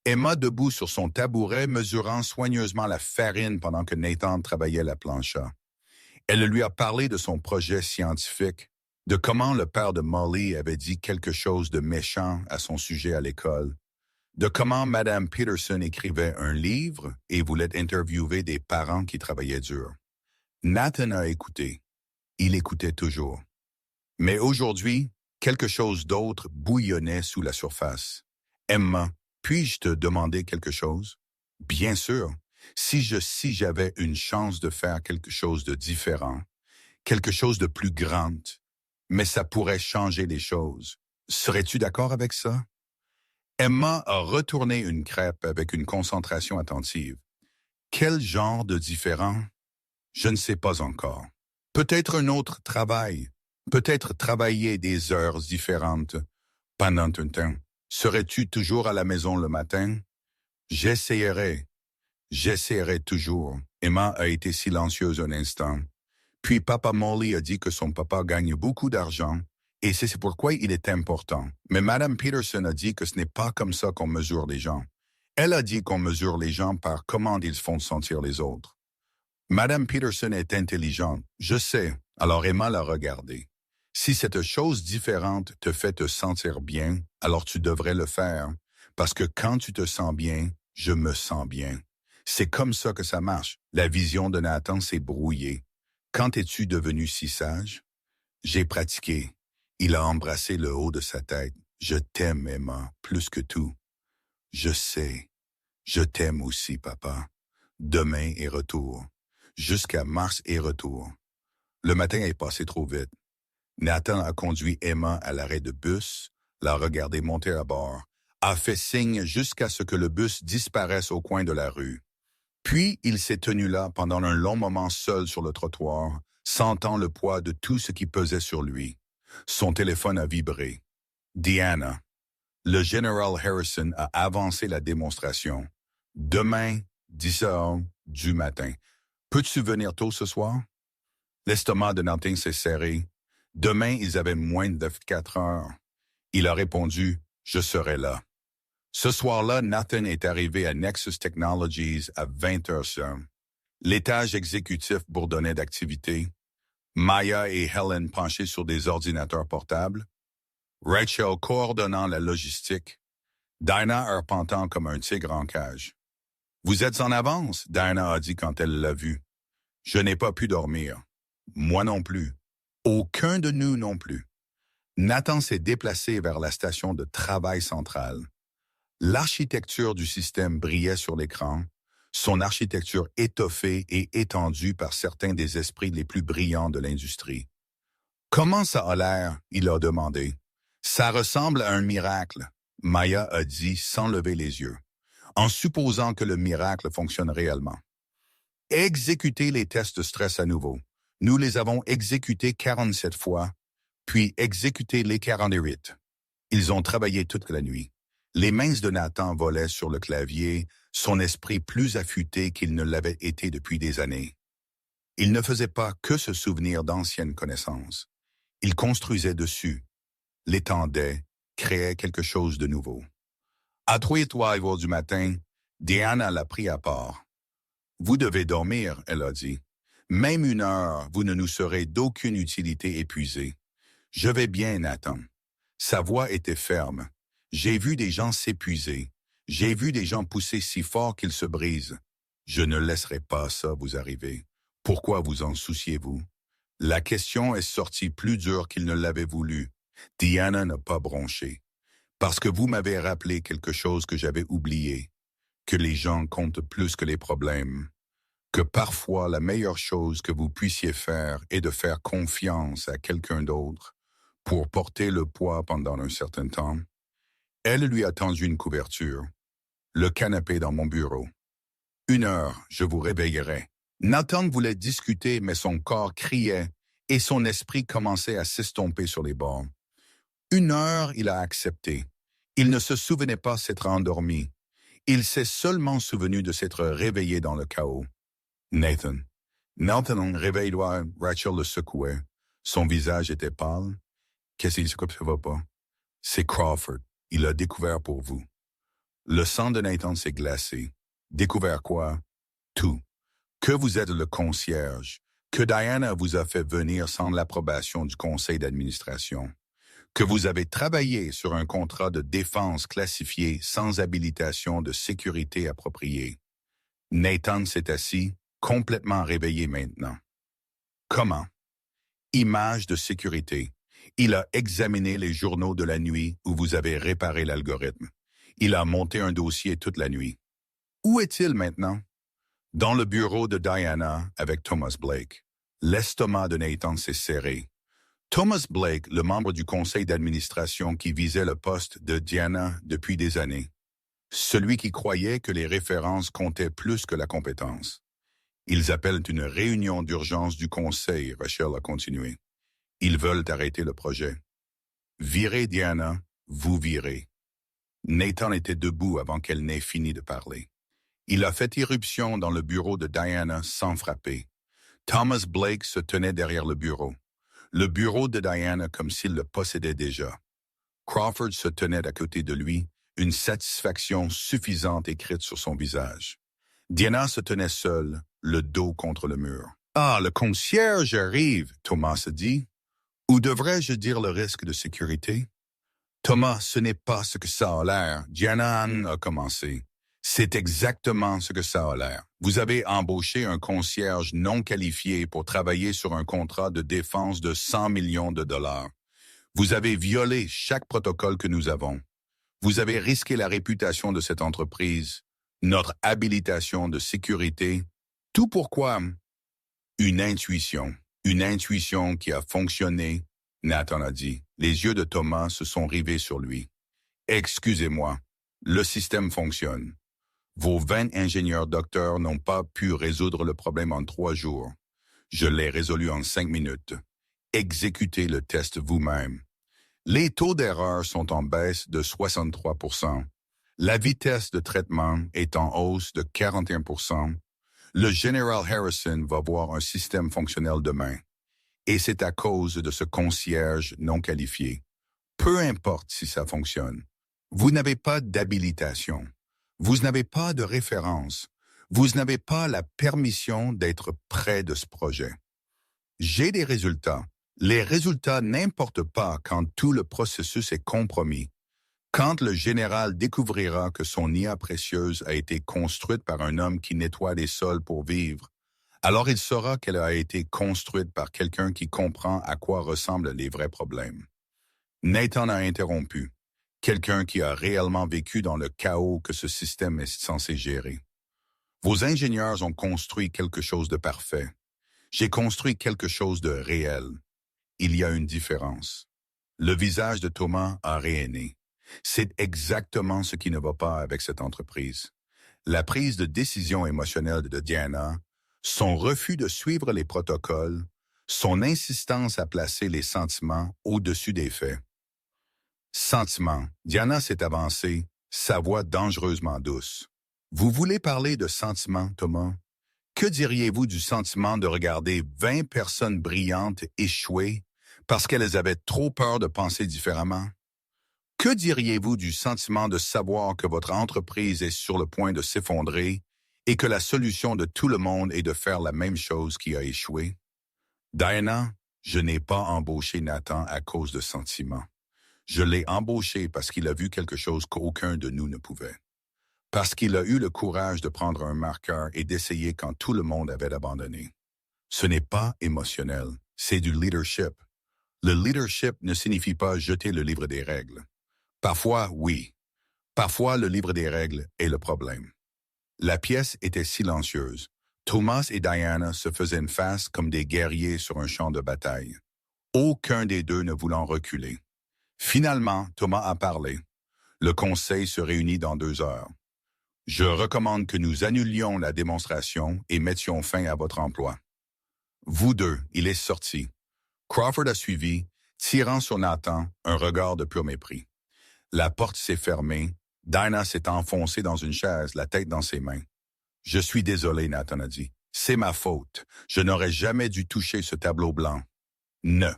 Emma debout sur son tabouret mesurant soigneusement la farine pendant que Nathan travaillait la plancha. Elle lui a parlé de son projet scientifique, de comment le père de Molly avait dit quelque chose de méchant à son sujet à l'école, de comment Madame Peterson écrivait un livre et voulait interviewer des parents qui travaillaient dur. Nathan a écouté. Il écoutait toujours. Mais aujourd'hui, quelque chose d'autre bouillonnait sous la surface. Emma, puis-je te demander quelque chose? Bien sûr. Si j'avais une chance de faire quelque chose de différent, quelque chose de plus grand, mais ça pourrait changer les choses. Serais-tu d'accord avec ça? Emma a retourné une crêpe avec une concentration attentive. Quel genre de différent? Je ne sais pas encore. Peut-être un autre travail. Peut-être travailler des heures différentes pendant un temps. Serais-tu toujours à la maison le matin? J'essayerai. J'essaierai toujours. Emma a été silencieuse un instant. Puis Papa Molly a dit que son papa gagne beaucoup d'argent et c'est pourquoi il est important. Mais Madame Peterson a dit que ce n'est pas comme ça qu'on mesure les gens. Elle a dit qu'on mesure les gens par comment ils font sentir les autres. Madame Peterson est intelligente, je sais. Alors Emma l'a regardée. Si cette chose différente te fait te sentir bien, alors tu devrais le faire. Parce que quand tu te sens bien, je me sens bien. C'est comme ça que ça marche. La vision de Nathan s'est brouillée. Quand es-tu devenu si sage? J'ai pratiqué. Il a embrassé le haut de sa tête. Je t'aime, Emma, plus que tout. Je sais. Je t'aime aussi, papa. Demain et retour. Jusqu'à mars et retour. Le matin est passé trop vite. Nathan a conduit Emma à l'arrêt de bus, l'a regardé monter à bord, a fait signe jusqu'à ce que le bus disparaisse au coin de la rue. Puis il s'est tenu là pendant un long moment seul sur le trottoir, sentant le poids de tout ce qui pesait sur lui. Son téléphone a vibré. Diana. Le général Harrison a avancé la démonstration. Demain, 10 heures du matin. Peux-tu venir tôt ce soir? L'estomac de Nathan s'est serré. Demain, ils avaient moins de 4 heures. Il a répondu, je serai là. Ce soir-là, Nathan est arrivé à Nexus Technologies à 20 heures seul. L'étage exécutif bourdonnait d'activité. Maya et Helen penchées sur des ordinateurs portables. Rachel coordonnant la logistique. Dinah arpentant comme un tigre en cage. Vous êtes en avance, Dinah a dit quand elle l'a vu. Je n'ai pas pu dormir. Moi non plus. Aucun de nous non plus. Nathan s'est déplacé vers la station de travail centrale. L'architecture du système brillait sur l'écran, son architecture étoffée et étendue par certains des esprits les plus brillants de l'industrie. Comment ça a l'air? Il a demandé. Ça ressemble à un miracle, Maya a dit sans lever les yeux, en supposant que le miracle fonctionne réellement. Exécutez les tests de stress à nouveau. Nous les avons exécutés 47 fois, puis exécutés les 48. Ils ont travaillé toute la nuit. Les mains de Nathan volaient sur le clavier, son esprit plus affûté qu'il ne l'avait été depuis des années. Il ne faisait pas que se souvenir d'anciennes connaissances. Il construisait dessus, l'étendait, créait quelque chose de nouveau. À 3 du matin, Diana l'a pris à part. Vous devez dormir, elle a dit. Même 1 heure, vous ne nous serez d'aucune utilité épuisée. Je vais bien, Nathan. Sa voix était ferme. J'ai vu des gens s'épuiser. J'ai vu des gens pousser si fort qu'ils se brisent. Je ne laisserai pas ça vous arriver. Pourquoi vous en souciez-vous? La question est sortie plus dure qu'il ne l'avait voulu. Diana n'a pas bronché. Parce que vous m'avez rappelé quelque chose que j'avais oublié. Que les gens comptent plus que les problèmes. Que parfois la meilleure chose que vous puissiez faire est de faire confiance à quelqu'un d'autre pour porter le poids pendant un certain temps. Elle lui a tendu une couverture. Le canapé dans mon bureau. 1 heure, je vous réveillerai. Nathan voulait discuter, mais son corps criait et son esprit commençait à s'estomper sur les bords. 1 heure, il a accepté. Il ne se souvenait pas s'être endormi. Il s'est seulement souvenu de s'être réveillé dans le chaos. Nathan, réveille-toi. Rachel le secouait. Son visage était pâle. Qu'est-ce qu'il se va pas? C'est Crawford. Il l'a découvert pour vous. Le sang de Nathan s'est glacé. Découvert quoi? Tout. Que vous êtes le concierge. Que Diana vous a fait venir sans l'approbation du conseil d'administration. Que vous avez travaillé sur un contrat de défense classifié sans habilitation de sécurité appropriée. Nathan s'est assis, complètement réveillé maintenant. Comment? Image de sécurité. Il a examiné les journaux de la nuit où vous avez réparé l'algorithme. Il a monté un dossier toute la nuit. Où est-il maintenant? Dans le bureau de Diana avec Thomas Blake. L'estomac de Nathan s'est serré. Thomas Blake, le membre du conseil d'administration qui visait le poste de Diana depuis des années. Celui qui croyait que les références comptaient plus que la compétence. Ils appellent une réunion d'urgence du conseil, Rachel a continué. Ils veulent arrêter le projet. Virez Diana, vous virez. Nathan était debout avant qu'elle n'ait fini de parler. Il a fait irruption dans le bureau de Diana sans frapper. Thomas Blake se tenait derrière le bureau de Diana comme s'il le possédait déjà. Crawford se tenait à côté de lui, une satisfaction suffisante écrite sur son visage. Diana se tenait seule, le dos contre le mur. « Ah, le concierge arrive », Thomas a dit. « Ou devrais-je dire le risque de sécurité ?» « Thomas, ce n'est pas ce que ça a l'air. » Diana a commencé. « C'est exactement ce que ça a l'air. Vous avez embauché un concierge non qualifié pour travailler sur un contrat de défense de 100 millions de dollars. Vous avez violé chaque protocole que nous avons. Vous avez risqué la réputation de cette entreprise, notre habilitation de sécurité. Tout pourquoi? Une intuition qui a fonctionné, Nathan a dit. Les yeux de Thomas se sont rivés sur lui. Excusez-moi, le système fonctionne. Vos 20 ingénieurs docteurs n'ont pas pu résoudre le problème en 3 jours. Je l'ai résolu en 5 minutes. Exécutez le test vous-même. Les taux d'erreur sont en baisse de 63%. La vitesse de traitement est en hausse de 41%. Le général Harrison va voir un système fonctionnel demain. Et c'est à cause de ce concierge non qualifié. Peu importe si ça fonctionne. Vous n'avez pas d'habilitation. Vous n'avez pas de référence. Vous n'avez pas la permission d'être près de ce projet. J'ai des résultats. Les résultats n'importent pas quand tout le processus est compromis. Quand le général découvrira que son IA précieuse a été construite par un homme qui nettoie les sols pour vivre, alors il saura qu'elle a été construite par quelqu'un qui comprend à quoi ressemblent les vrais problèmes. Nathan a interrompu. Quelqu'un qui a réellement vécu dans le chaos que ce système est censé gérer. Vos ingénieurs ont construit quelque chose de parfait. J'ai construit quelque chose de réel. Il y a une différence. Le visage de Thomas a rayonné. C'est exactement ce qui ne va pas avec cette entreprise. La prise de décision émotionnelle de Diana, son refus de suivre les protocoles, son insistance à placer les sentiments au-dessus des faits. Sentiments. Diana s'est avancée, sa voix dangereusement douce. Vous voulez parler de sentiments, Thomas? Que diriez-vous du sentiment de regarder 20 personnes brillantes échouer parce qu'elles avaient trop peur de penser différemment? Que diriez-vous du sentiment de savoir que votre entreprise est sur le point de s'effondrer et que la solution de tout le monde est de faire la même chose qui a échoué? Diana, je n'ai pas embauché Nathan à cause de sentiments. Je l'ai embauché parce qu'il a vu quelque chose qu'aucun de nous ne pouvait. Parce qu'il a eu le courage de prendre un marqueur et d'essayer quand tout le monde avait abandonné. Ce n'est pas émotionnel, c'est du leadership. Le leadership ne signifie pas jeter le livre des règles. Parfois, oui. Parfois, le livre des règles est le problème. La pièce était silencieuse. Thomas et Diana se faisaient une face comme des guerriers sur un champ de bataille. Aucun des deux ne voulant reculer. Finalement, Thomas a parlé. Le conseil se réunit dans 2 heures. Je recommande que nous annulions la démonstration et mettions fin à votre emploi. Vous deux, il est sorti. Crawford a suivi, tirant sur Nathan un regard de pur mépris. La porte s'est fermée. Diana s'est enfoncée dans une chaise, la tête dans ses mains. « Je suis désolé, Nathan a dit. C'est ma faute. Je n'aurais jamais dû toucher ce tableau blanc. » Ne.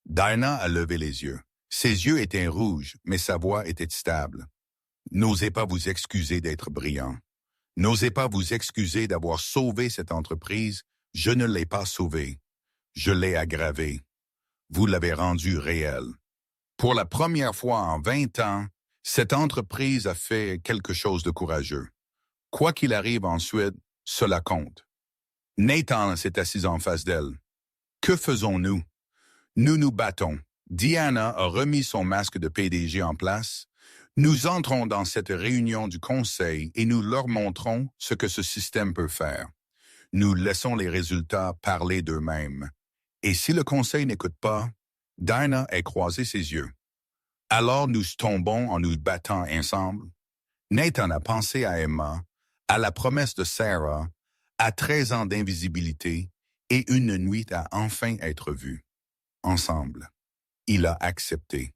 Diana a levé les yeux. Ses yeux étaient rouges, mais sa voix était stable. « N'osez pas vous excuser d'être brillant. N'osez pas vous excuser d'avoir sauvé cette entreprise. Je ne l'ai pas sauvée. Je l'ai aggravée. Vous l'avez rendue réelle. Pour la première fois en 20 ans, cette entreprise a fait quelque chose de courageux. Quoi qu'il arrive ensuite, cela compte. » Nathan s'est assis en face d'elle. « Que faisons-nous? » « Nous nous battons. » Diana a remis son masque de PDG en place. « Nous entrons dans cette réunion du conseil et nous leur montrons ce que ce système peut faire. Nous laissons les résultats parler d'eux-mêmes. Et si le conseil n'écoute pas, Diana a croisé ses yeux. Alors nous tombons en nous battant ensemble. Nathan a pensé à Emma, à la promesse de Sarah, à 13 ans d'invisibilité et une nuit à enfin être vus. Ensemble. Il a accepté.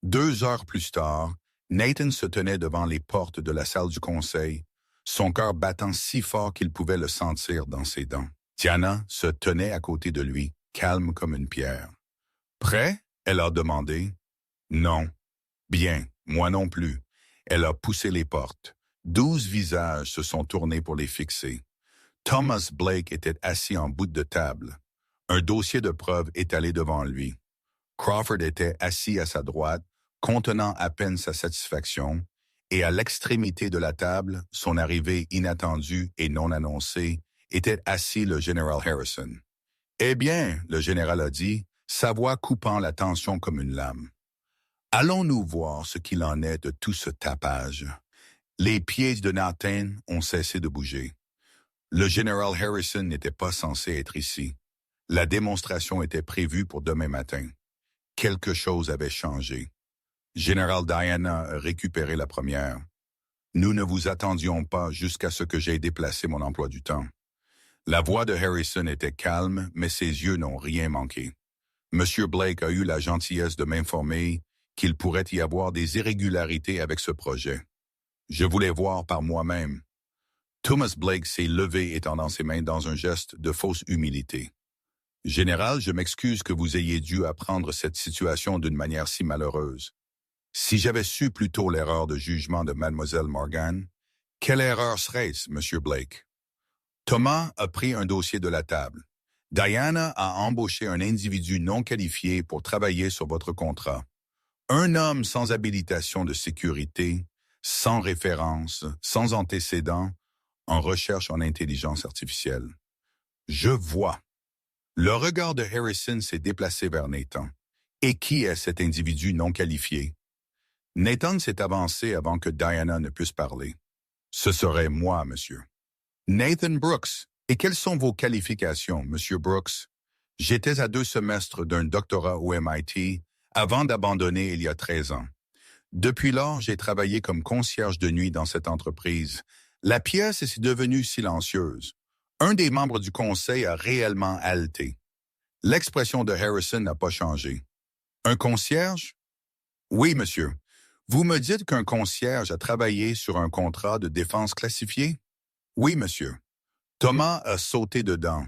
2 heures plus tard, Nathan se tenait devant les portes de la salle du conseil, son cœur battant si fort qu'il pouvait le sentir dans ses dents. Diana se tenait à côté de lui, calme comme une pierre. Prêt? Elle a demandé. Non. Bien, moi non plus. Elle a poussé les portes. 12 visages se sont tournés pour les fixer. Thomas Blake était assis en bout de table. Un dossier de preuves étalé devant lui. Crawford était assis à sa droite, contenant à peine sa satisfaction, et à l'extrémité de la table, son arrivée inattendue et non annoncée, était assis le général Harrison. « Eh bien, le général a dit, sa voix coupant la tension comme une lame. Allons-nous voir ce qu'il en est de tout ce tapage. » Les pieds de Nathan ont cessé de bouger. Le général Harrison n'était pas censé être ici. La démonstration était prévue pour demain matin. Quelque chose avait changé. Général Diana a récupéré la première. Nous ne vous attendions pas jusqu'à ce que j'aie déplacé mon emploi du temps. La voix de Harrison était calme, mais ses yeux n'ont rien manqué. Monsieur Blake a eu la gentillesse de m'informer qu'il pourrait y avoir des irrégularités avec ce projet. Je voulais voir par moi-même. Thomas Blake s'est levé et tendant ses mains dans un geste de fausse humilité. Général, je m'excuse que vous ayez dû apprendre cette situation d'une manière si malheureuse. Si j'avais su plus tôt l'erreur de jugement de Mademoiselle Morgan, quelle erreur serait-ce, Monsieur Blake? Thomas a pris un dossier de la table. Diana a embauché un individu non qualifié pour travailler sur votre contrat. Un homme sans habilitation de sécurité, sans référence, sans antécédent, en recherche en intelligence artificielle. Je vois. Le regard de Harrison s'est déplacé vers Nathan. Et qui est cet individu non qualifié? Nathan s'est avancé avant que Diana ne puisse parler. Ce serait moi, monsieur. Nathan Brooks. Et quelles sont vos qualifications, monsieur Brooks? J'étais à 2 semestres d'un doctorat au MIT avant d'abandonner il y a 13 ans. Depuis lors, j'ai travaillé comme concierge de nuit dans cette entreprise. La pièce est devenue silencieuse. Un des membres du conseil a réellement haleté. L'expression de Harrison n'a pas changé. Un concierge? Oui, monsieur. Vous me dites qu'un concierge a travaillé sur un contrat de défense classifié? Oui, monsieur. Thomas a sauté dedans.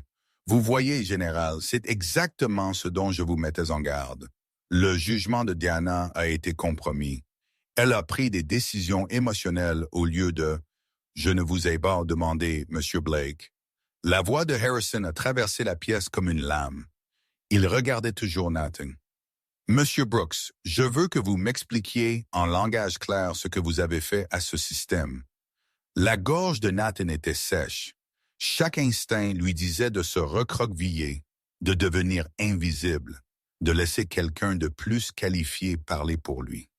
Vous voyez, général, c'est exactement ce dont je vous mettais en garde. Le jugement de Diana a été compromis. Elle a pris des décisions émotionnelles au lieu de « Je ne vous ai pas demandé, Monsieur Blake ». La voix de Harrison a traversé la pièce comme une lame. Il regardait toujours Nathan. « Monsieur Brooks, je veux que vous m'expliquiez en langage clair ce que vous avez fait à ce système. » La gorge de Nathan était sèche. Chaque instinct lui disait de se recroqueviller, de devenir invisible, de laisser quelqu'un de plus qualifié parler pour lui.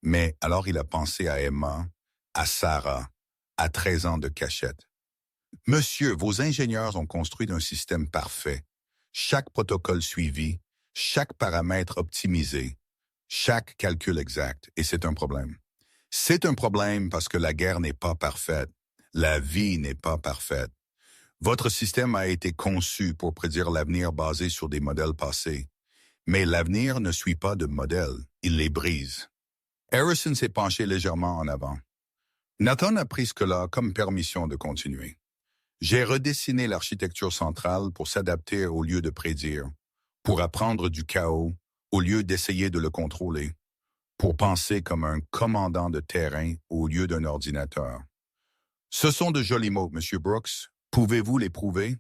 Mais alors il a pensé à Emma, à Sarah, à 13 ans de cachette. « Monsieur, vos ingénieurs ont construit un système parfait. Chaque protocole suivi, chaque paramètre optimisé, chaque calcul exact, et c'est un problème. C'est un problème parce que la guerre n'est pas parfaite. La vie n'est pas parfaite. Votre système a été conçu pour prédire l'avenir basé sur des modèles passés. Mais l'avenir ne suit pas de modèles, il les brise. » Harrison s'est penché légèrement en avant. Nathan a pris ce là comme permission de continuer. J'ai redessiné l'architecture centrale pour s'adapter au lieu de prédire, pour apprendre du chaos au lieu d'essayer de le contrôler, pour penser comme un commandant de terrain au lieu d'un ordinateur. Ce sont de jolis mots, Monsieur Brooks. Pouvez-vous les prouver?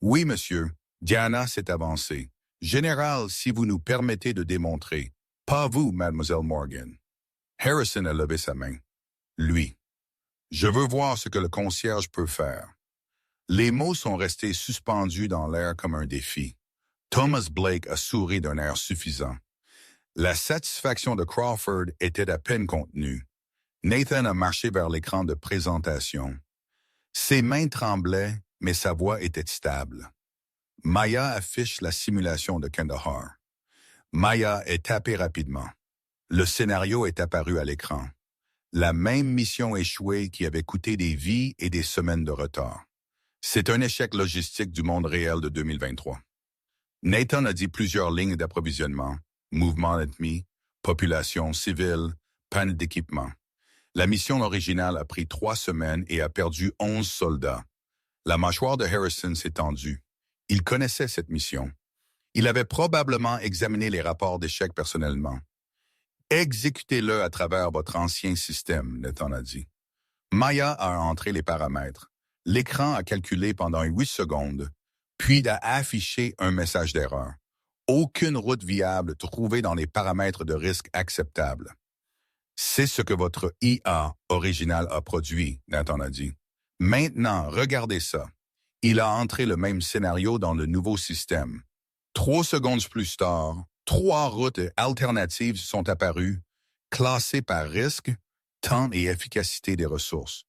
Oui, monsieur. Diana s'est avancée. Général, si vous nous permettez de démontrer. Pas vous, Mademoiselle Morgan. Harrison a levé sa main. Lui. Je veux voir ce que le concierge peut faire. Les mots sont restés suspendus dans l'air comme un défi. Thomas Blake a souri d'un air suffisant. La satisfaction de Crawford était à peine contenue. Nathan a marché vers l'écran de présentation. Ses mains tremblaient, mais sa voix était stable. Maya affiche la simulation de Kandahar. Maya est tapé rapidement. Le scénario est apparu à l'écran. La même mission échouée qui avait coûté des vies et des semaines de retard. C'est un échec logistique du monde réel de 2023. Nathan a dit plusieurs lignes d'approvisionnement, mouvement ennemi, population civile, panne d'équipement. La mission originale a pris 3 semaines et a perdu 11 soldats. La mâchoire de Harrison s'est tendue. Il connaissait cette mission. Il avait probablement examiné les rapports d'échec personnellement. Exécutez-le à travers votre ancien système, Nathan a dit. Maya a entré les paramètres. L'écran a calculé pendant 8 secondes, puis a affiché un message d'erreur. Aucune route viable trouvée dans les paramètres de risque acceptables. C'est ce que votre IA original a produit, Nathan a dit. Maintenant, regardez ça. Il a entré le même scénario dans le nouveau système. 3 secondes plus tard, 3 routes alternatives sont apparues, classées par risque, temps et efficacité des ressources.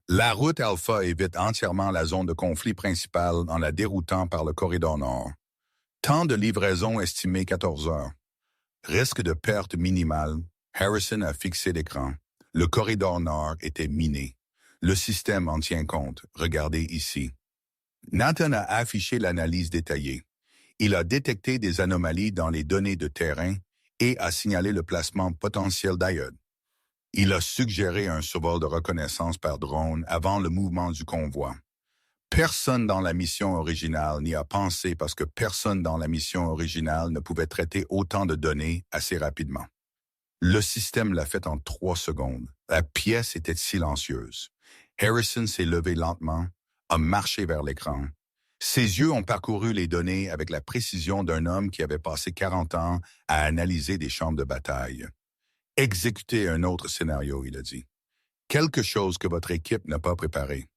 La route Alpha évite entièrement la zone de conflit principale en la déroutant par le corridor nord. Temps de livraison estimé 14 heures. Risque de perte minimale. Harrison a fixé l'écran. Le corridor nord était miné. Le système en tient compte. Regardez ici. Nathan a affiché l'analyse détaillée. Il a détecté des anomalies dans les données de terrain et a signalé le placement potentiel d'iode. Il a suggéré un survol de reconnaissance par drone avant le mouvement du convoi. Personne dans la mission originale n'y a pensé parce que personne dans la mission originale ne pouvait traiter autant de données assez rapidement. Le système l'a fait en 3 secondes. La pièce était silencieuse. Harrison s'est levé lentement, a marché vers l'écran. Ses yeux ont parcouru les données avec la précision d'un homme qui avait passé 40 ans à analyser des champs de bataille. Exécutez un autre scénario, il a dit. Quelque chose que votre équipe n'a pas préparé.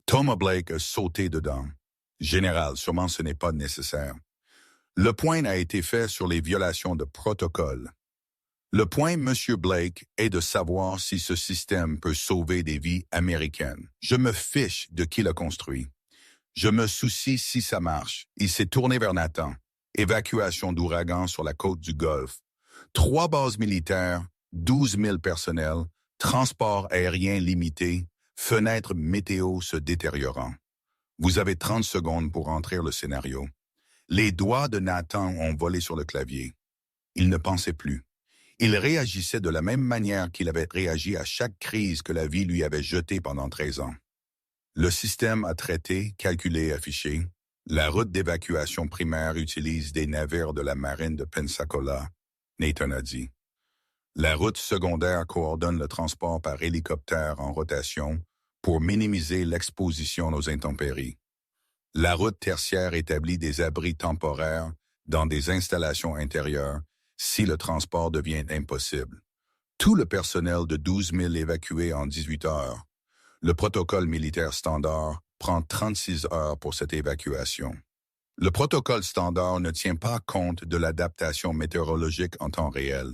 Thomas Blake a sauté dedans. Général, sûrement ce n'est pas nécessaire. Le point a été fait sur les violations de protocole. Le point, M. Blake, est de savoir si ce système peut sauver des vies américaines. Je me fiche de qui l'a construit. Je me soucie si ça marche. Il s'est tourné vers Nathan. Évacuation d'ouragan sur la côte du Golfe. 3 bases militaires, 12 000 personnels, transport aérien limité, fenêtres météo se détériorant. Vous avez 30 secondes pour rentrer le scénario. Les doigts de Nathan ont volé sur le clavier. Il ne pensait plus. Il réagissait de la même manière qu'il avait réagi à chaque crise que la vie lui avait jetée pendant 13 ans. Le système a traité, calculé, affiché. La route d'évacuation primaire utilise des navires de la marine de Pensacola, Nathan a dit. La route secondaire coordonne le transport par hélicoptère en rotation pour minimiser l'exposition aux intempéries. La route tertiaire établit des abris temporaires dans des installations intérieures si le transport devient impossible. Tout le personnel de 12 000 évacués en 18 heures. Le protocole militaire standard prend 36 heures pour cette évacuation. Le protocole standard ne tient pas compte de l'adaptation météorologique en temps réel.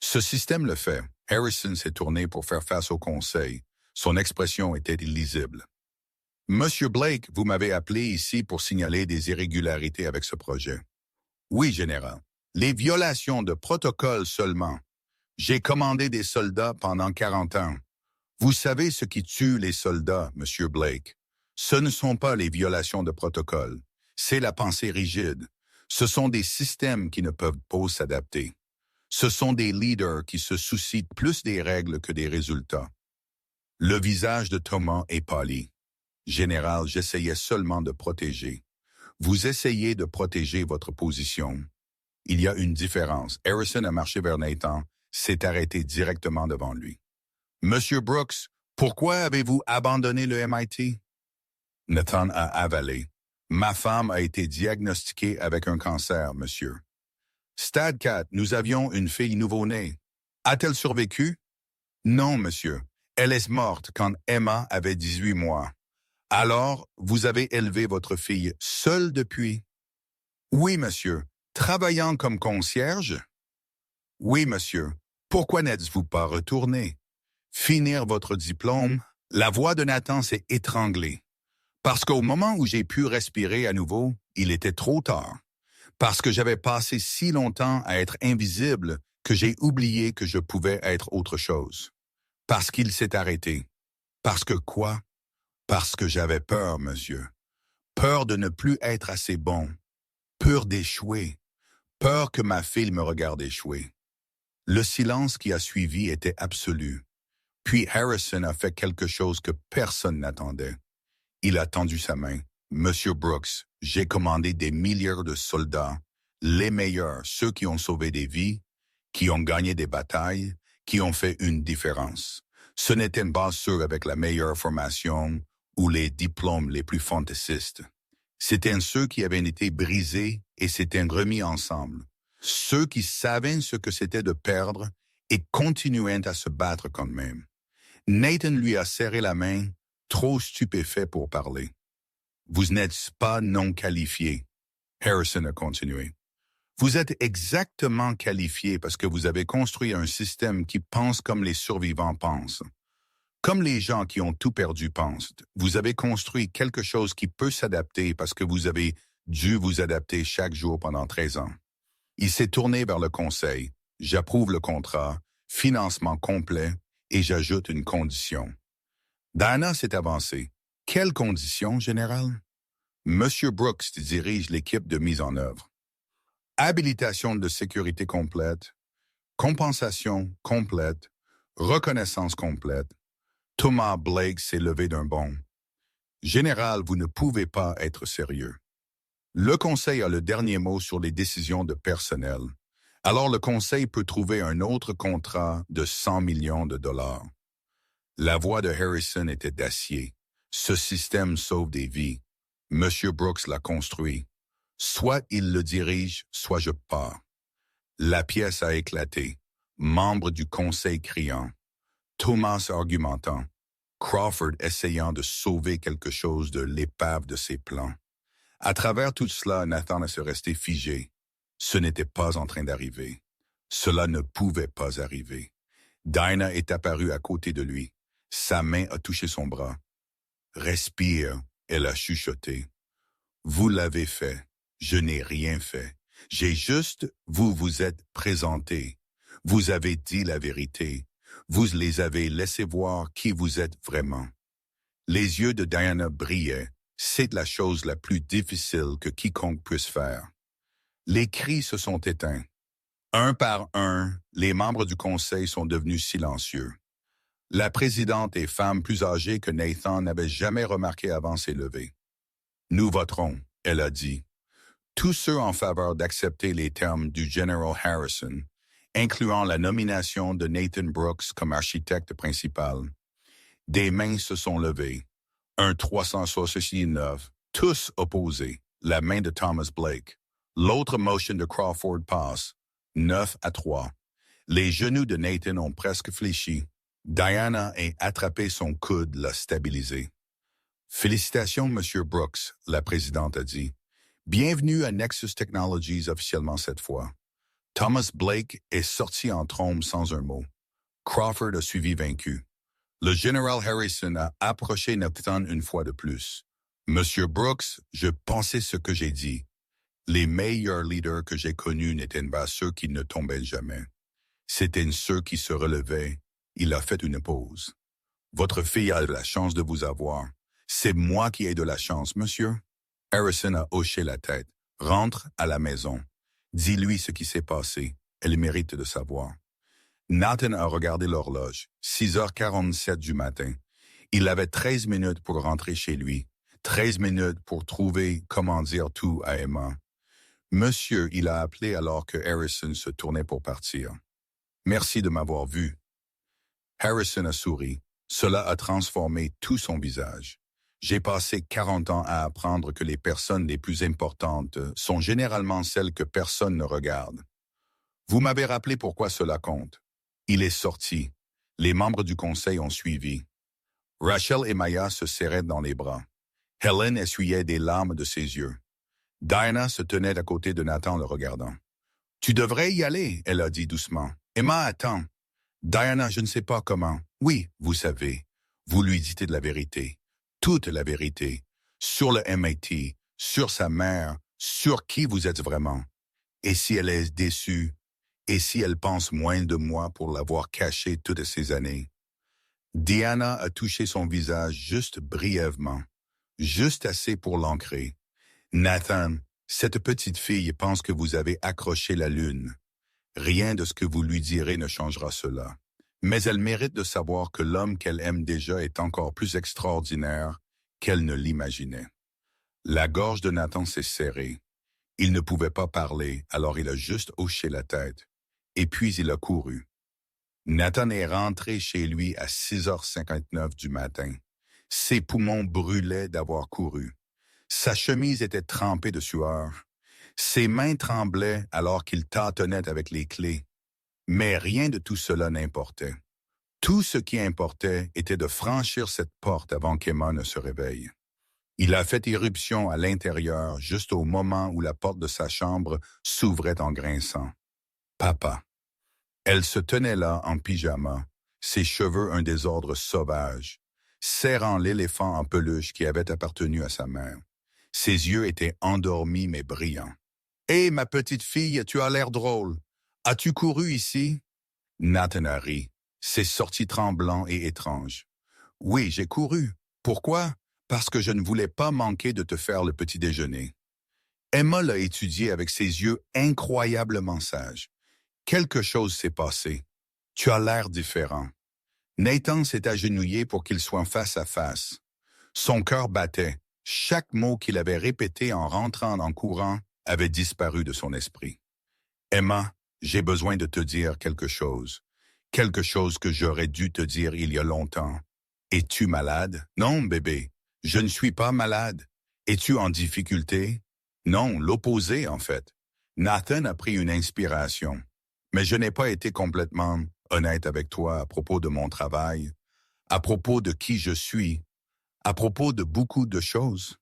Ce système le fait. Harrison s'est tourné pour faire face au conseil. Son expression était illisible. « Monsieur Blake, vous m'avez appelé ici pour signaler des irrégularités avec ce projet. »« Oui, général. Les violations de protocole seulement. J'ai commandé des soldats pendant 40 ans. Vous savez ce qui tue les soldats, Monsieur Blake. Ce ne sont pas les violations de protocole. C'est la pensée rigide. Ce sont des systèmes qui ne peuvent pas s'adapter. Ce sont des leaders qui se soucient plus des règles que des résultats. » Le visage de Thomas est pâli. « Général, j'essayais seulement de protéger. Vous essayez de protéger votre position. Il y a une différence. » Harrison a marché vers Nathan, s'est arrêté directement devant lui. « Monsieur Brooks, pourquoi avez-vous abandonné le MIT? » Nathan a avalé. « Ma femme a été diagnostiquée avec un cancer, monsieur. » Stade 4, nous avions une fille nouveau-née. A-t-elle survécu? Non, monsieur. Elle est morte quand Emma avait 18 mois. Alors, vous avez élevé votre fille seule depuis? Oui, monsieur. Travaillant comme concierge? Oui, monsieur. Pourquoi n'êtes-vous pas retourné? Finir votre diplôme? La voix de Nathan s'est étranglée. Parce qu'au moment où j'ai pu respirer à nouveau, il était trop tard. Parce que j'avais passé si longtemps à être invisible que j'ai oublié que je pouvais être autre chose. Parce qu'il s'est arrêté. Parce que quoi? Parce que j'avais peur, monsieur. Peur de ne plus être assez bon. Peur d'échouer. Peur que ma fille me regarde échouer. Le silence qui a suivi était absolu. Puis Harrison a fait quelque chose que personne n'attendait. Il a tendu sa main. Monsieur Brooks, j'ai commandé des milliers de soldats, les meilleurs, ceux qui ont sauvé des vies, qui ont gagné des batailles, qui ont fait une différence. Ce n'était pas ceux avec la meilleure formation ou les diplômes les plus fantaisistes. C'étaient ceux qui avaient été brisés et s'étaient remis ensemble. Ceux qui savaient ce que c'était de perdre et continuaient à se battre quand même. Nathan lui a serré la main, trop stupéfait pour parler. Vous n'êtes pas non qualifié, Harrison a continué. Vous êtes exactement qualifié parce que vous avez construit un système qui pense comme les survivants pensent. Comme les gens qui ont tout perdu pensent. Vous avez construit quelque chose qui peut s'adapter parce que vous avez dû vous adapter chaque jour pendant 13 ans. Il s'est tourné vers le conseil. J'approuve le contrat, financement complet, et j'ajoute une condition. Diana s'est avancée. Quelle condition, général? Monsieur Brooks dirige l'équipe de mise en œuvre. Habilitation de sécurité complète, compensation complète, reconnaissance complète. Thomas Blake s'est levé d'un bond. Général, vous ne pouvez pas être sérieux. Le Conseil a le dernier mot sur les décisions de personnel. Alors le Conseil peut trouver un autre contrat de 100 millions de dollars. La voix de Harrison était d'acier. Ce système sauve des vies. Monsieur Brooks l'a construit. Soit il le dirige, soit je pars. La pièce a éclaté. Membres du Conseil criant. Thomas argumentant. Crawford essayant de sauver quelque chose de l'épave de ses plans. À travers tout cela, Nathan se restait figé. Ce n'était pas en train d'arriver. Cela ne pouvait pas arriver. Dinah est apparue à côté de lui. Sa main a touché son bras. Respire, elle a chuchoté. Vous l'avez fait. Je n'ai rien fait. J'ai juste, vous vous êtes présenté. Vous avez dit la vérité. Vous les avez laissés voir qui vous êtes vraiment. Les yeux de Diana brillaient. C'est la chose la plus difficile que quiconque puisse faire. Les cris se sont éteints. Un par un, les membres du conseil sont devenus silencieux. La présidente et femme plus âgée que Nathan n'avait jamais remarqué avant s'est levée. Nous voterons, elle a dit. Tous ceux en faveur d'accepter les termes du General Harrison, incluant la nomination de Nathan Brooks comme architecte principal. Des mains se sont levées. Un 369, tous opposés. La main de Thomas Blake. L'autre motion de Crawford passe. 9-3. Les genoux de Nathan ont presque fléchi. Diana a attrapé son coude, l'a stabilisé. Félicitations, Monsieur Brooks, la présidente a dit. Bienvenue à Nexus Technologies officiellement cette fois. Thomas Blake est sorti en trombe sans un mot. Crawford a suivi vaincu. Le général Harrison a approché Nathan une fois de plus. Monsieur Brooks, je pensais ce que j'ai dit. Les meilleurs leaders que j'ai connus n'étaient pas ceux qui ne tombaient jamais. C'étaient ceux qui se relevaient. Il a fait une pause. Votre fille a de la chance de vous avoir. C'est moi qui ai de la chance, monsieur. Harrison a hoché la tête. Rentre à la maison. Dis-lui ce qui s'est passé. Elle mérite de savoir. Nathan a regardé l'horloge. 6h47 du matin. Il avait 13 minutes pour rentrer chez lui. 13 minutes pour trouver comment dire tout à Emma. Monsieur, il a appelé alors que Harrison se tournait pour partir. Merci de m'avoir vu. Harrison a souri. Cela a transformé tout son visage. J'ai passé 40 ans à apprendre que les personnes les plus importantes sont généralement celles que personne ne regarde. Vous m'avez rappelé pourquoi cela compte. Il est sorti. Les membres du conseil ont suivi. Rachel et Maya se serraient dans les bras. Helen essuyait des larmes de ses yeux. Diana se tenait à côté de Nathan le regardant. « Tu devrais y aller, » elle a dit doucement. « Emma attend. » Diana, je ne sais pas comment. Oui, vous savez. Vous lui dites de la vérité. Toute la vérité. Sur le MIT, sur sa mère, sur qui vous êtes vraiment. Et si elle est déçue? Et si elle pense moins de moi pour l'avoir caché toutes ces années? Diana a touché son visage juste brièvement, juste assez pour l'ancrer. Nathan, cette petite fille pense que vous avez accroché la lune. Rien de ce que vous lui direz ne changera cela. Mais elle mérite de savoir que l'homme qu'elle aime déjà est encore plus extraordinaire qu'elle ne l'imaginait. La gorge de Nathan s'est serrée. Il ne pouvait pas parler, alors il a juste hoché la tête. Et puis il a couru. Nathan est rentré chez lui à 6h59 du matin. Ses poumons brûlaient d'avoir couru. Sa chemise était trempée de sueur. Ses mains tremblaient alors qu'il tâtonnait avec les clés. Mais rien de tout cela n'importait. Tout ce qui importait était de franchir cette porte avant qu'Emma ne se réveille. Il a fait irruption à l'intérieur juste au moment où la porte de sa chambre s'ouvrait en grinçant. Papa. Elle se tenait là en pyjama, ses cheveux un désordre sauvage, serrant l'éléphant en peluche qui avait appartenu à sa mère. Ses yeux étaient endormis mais brillants. « Hé, ma petite fille, tu as l'air drôle. As-tu couru ici? » Nathan a ri. C'est sorti tremblant et étrange. « Oui, j'ai couru. Pourquoi? Parce que je ne voulais pas manquer de te faire le petit déjeuner. » Emma l'a étudié avec ses yeux incroyablement sages. Quelque chose s'est passé. Tu as l'air différent. Nathan s'est agenouillé pour qu'ils soient face à face. Son cœur battait. Chaque mot qu'il avait répété en rentrant en courant avait disparu de son esprit. Emma, j'ai besoin de te dire quelque chose. Quelque chose que j'aurais dû te dire il y a longtemps. Es-tu malade? Non, bébé. Je ne suis pas malade. Es-tu en difficulté? Non, l'opposé en fait. Nathan a pris une inspiration. Mais je n'ai pas été complètement honnête avec toi à propos de mon travail, à propos de qui je suis, à propos de beaucoup de choses.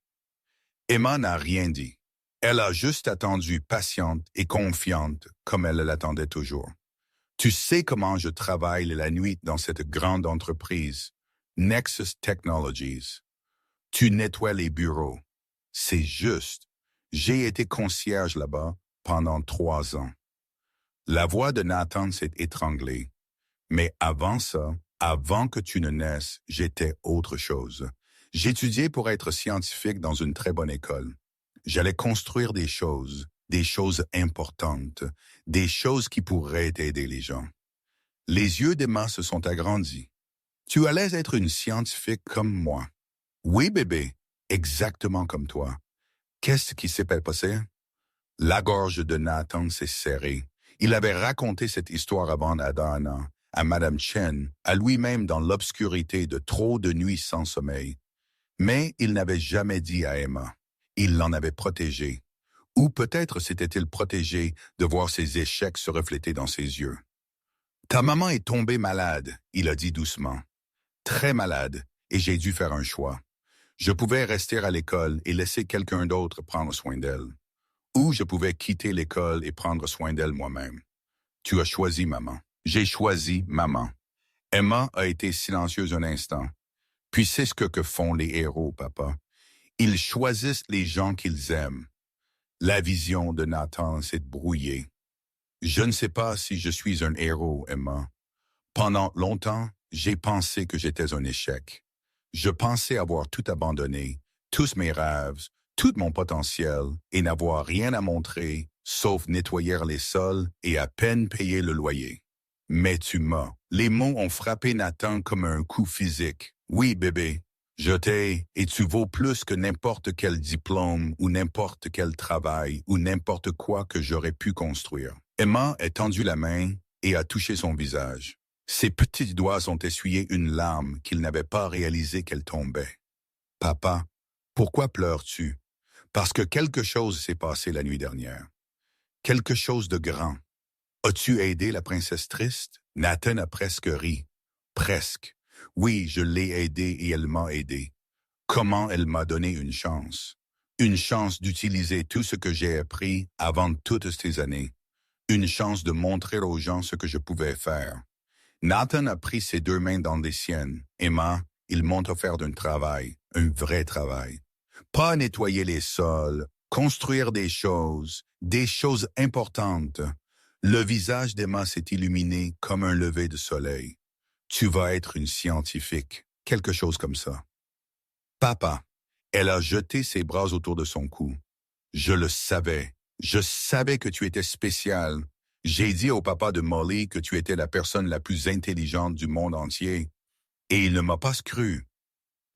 Emma n'a rien dit. Elle a juste attendu patiente et confiante comme elle l'attendait toujours. Tu sais comment je travaille la nuit dans cette grande entreprise, Nexus Technologies. Tu nettoies les bureaux. C'est juste. J'ai été concierge là-bas pendant 3 ans. La voix de Nathan s'est étranglée. Mais avant ça, avant que tu ne naisses, j'étais autre chose. J'étudiais pour être scientifique dans une très bonne école. J'allais construire des choses importantes, des choses qui pourraient aider les gens. Les yeux d'Emma se sont agrandis. Tu allais être une scientifique comme moi. Oui, bébé, exactement comme toi. Qu'est-ce qui s'est passé? La gorge de Nathan s'est serrée. Il avait raconté cette histoire avant à Dana, à Madame Chen, à lui-même dans l'obscurité de trop de nuits sans sommeil. Mais il n'avait jamais dit à Emma. Il l'en avait protégée. Ou peut-être s'était-il protégé de voir ses échecs se refléter dans ses yeux. « Ta maman est tombée malade, » il a dit doucement. « Très malade, et j'ai dû faire un choix. Je pouvais rester à l'école et laisser quelqu'un d'autre prendre soin d'elle. Ou je pouvais quitter l'école et prendre soin d'elle moi-même. Tu as choisi maman. J'ai choisi maman. » Emma a été silencieuse un instant. Puis c'est ce que font les héros, papa. Ils choisissent les gens qu'ils aiment. La vision de Nathan s'est brouillée. Je ne sais pas si je suis un héros, Emma. Pendant longtemps, j'ai pensé que j'étais un échec. Je pensais avoir tout abandonné, tous mes rêves, tout mon potentiel, et n'avoir rien à montrer, sauf nettoyer les sols et à peine payer le loyer. Mais tu m'as. Les mots ont frappé Nathan comme un coup physique. Oui, bébé, je t'ai, et tu vaux plus que n'importe quel diplôme ou n'importe quel travail ou n'importe quoi que j'aurais pu construire. Emma a tendu la main et a touché son visage. Ses petits doigts ont essuyé une larme qu'il n'avait pas réalisé qu'elle tombait. « Papa, pourquoi pleures-tu? » Parce que quelque chose s'est passé la nuit dernière. Quelque chose de grand. As-tu aidé la princesse triste? Nathan a presque ri. Presque. Oui, je l'ai aidée et elle m'a aidé. Comment elle m'a donné une chance? Une chance d'utiliser tout ce que j'ai appris avant toutes ces années. Une chance de montrer aux gens ce que je pouvais faire. Nathan a pris ses 2 mains dans les siennes. Emma, ils m'ont offert un travail, un vrai travail. Pas nettoyer les sols, construire des choses importantes. Le visage d'Emma s'est illuminé comme un lever de soleil. Tu vas être une scientifique, quelque chose comme ça. Papa, elle a jeté ses bras autour de son cou. Je le savais. Je savais que tu étais spécial. J'ai dit au papa de Molly que tu étais la personne la plus intelligente du monde entier. Et il ne m'a pas cru.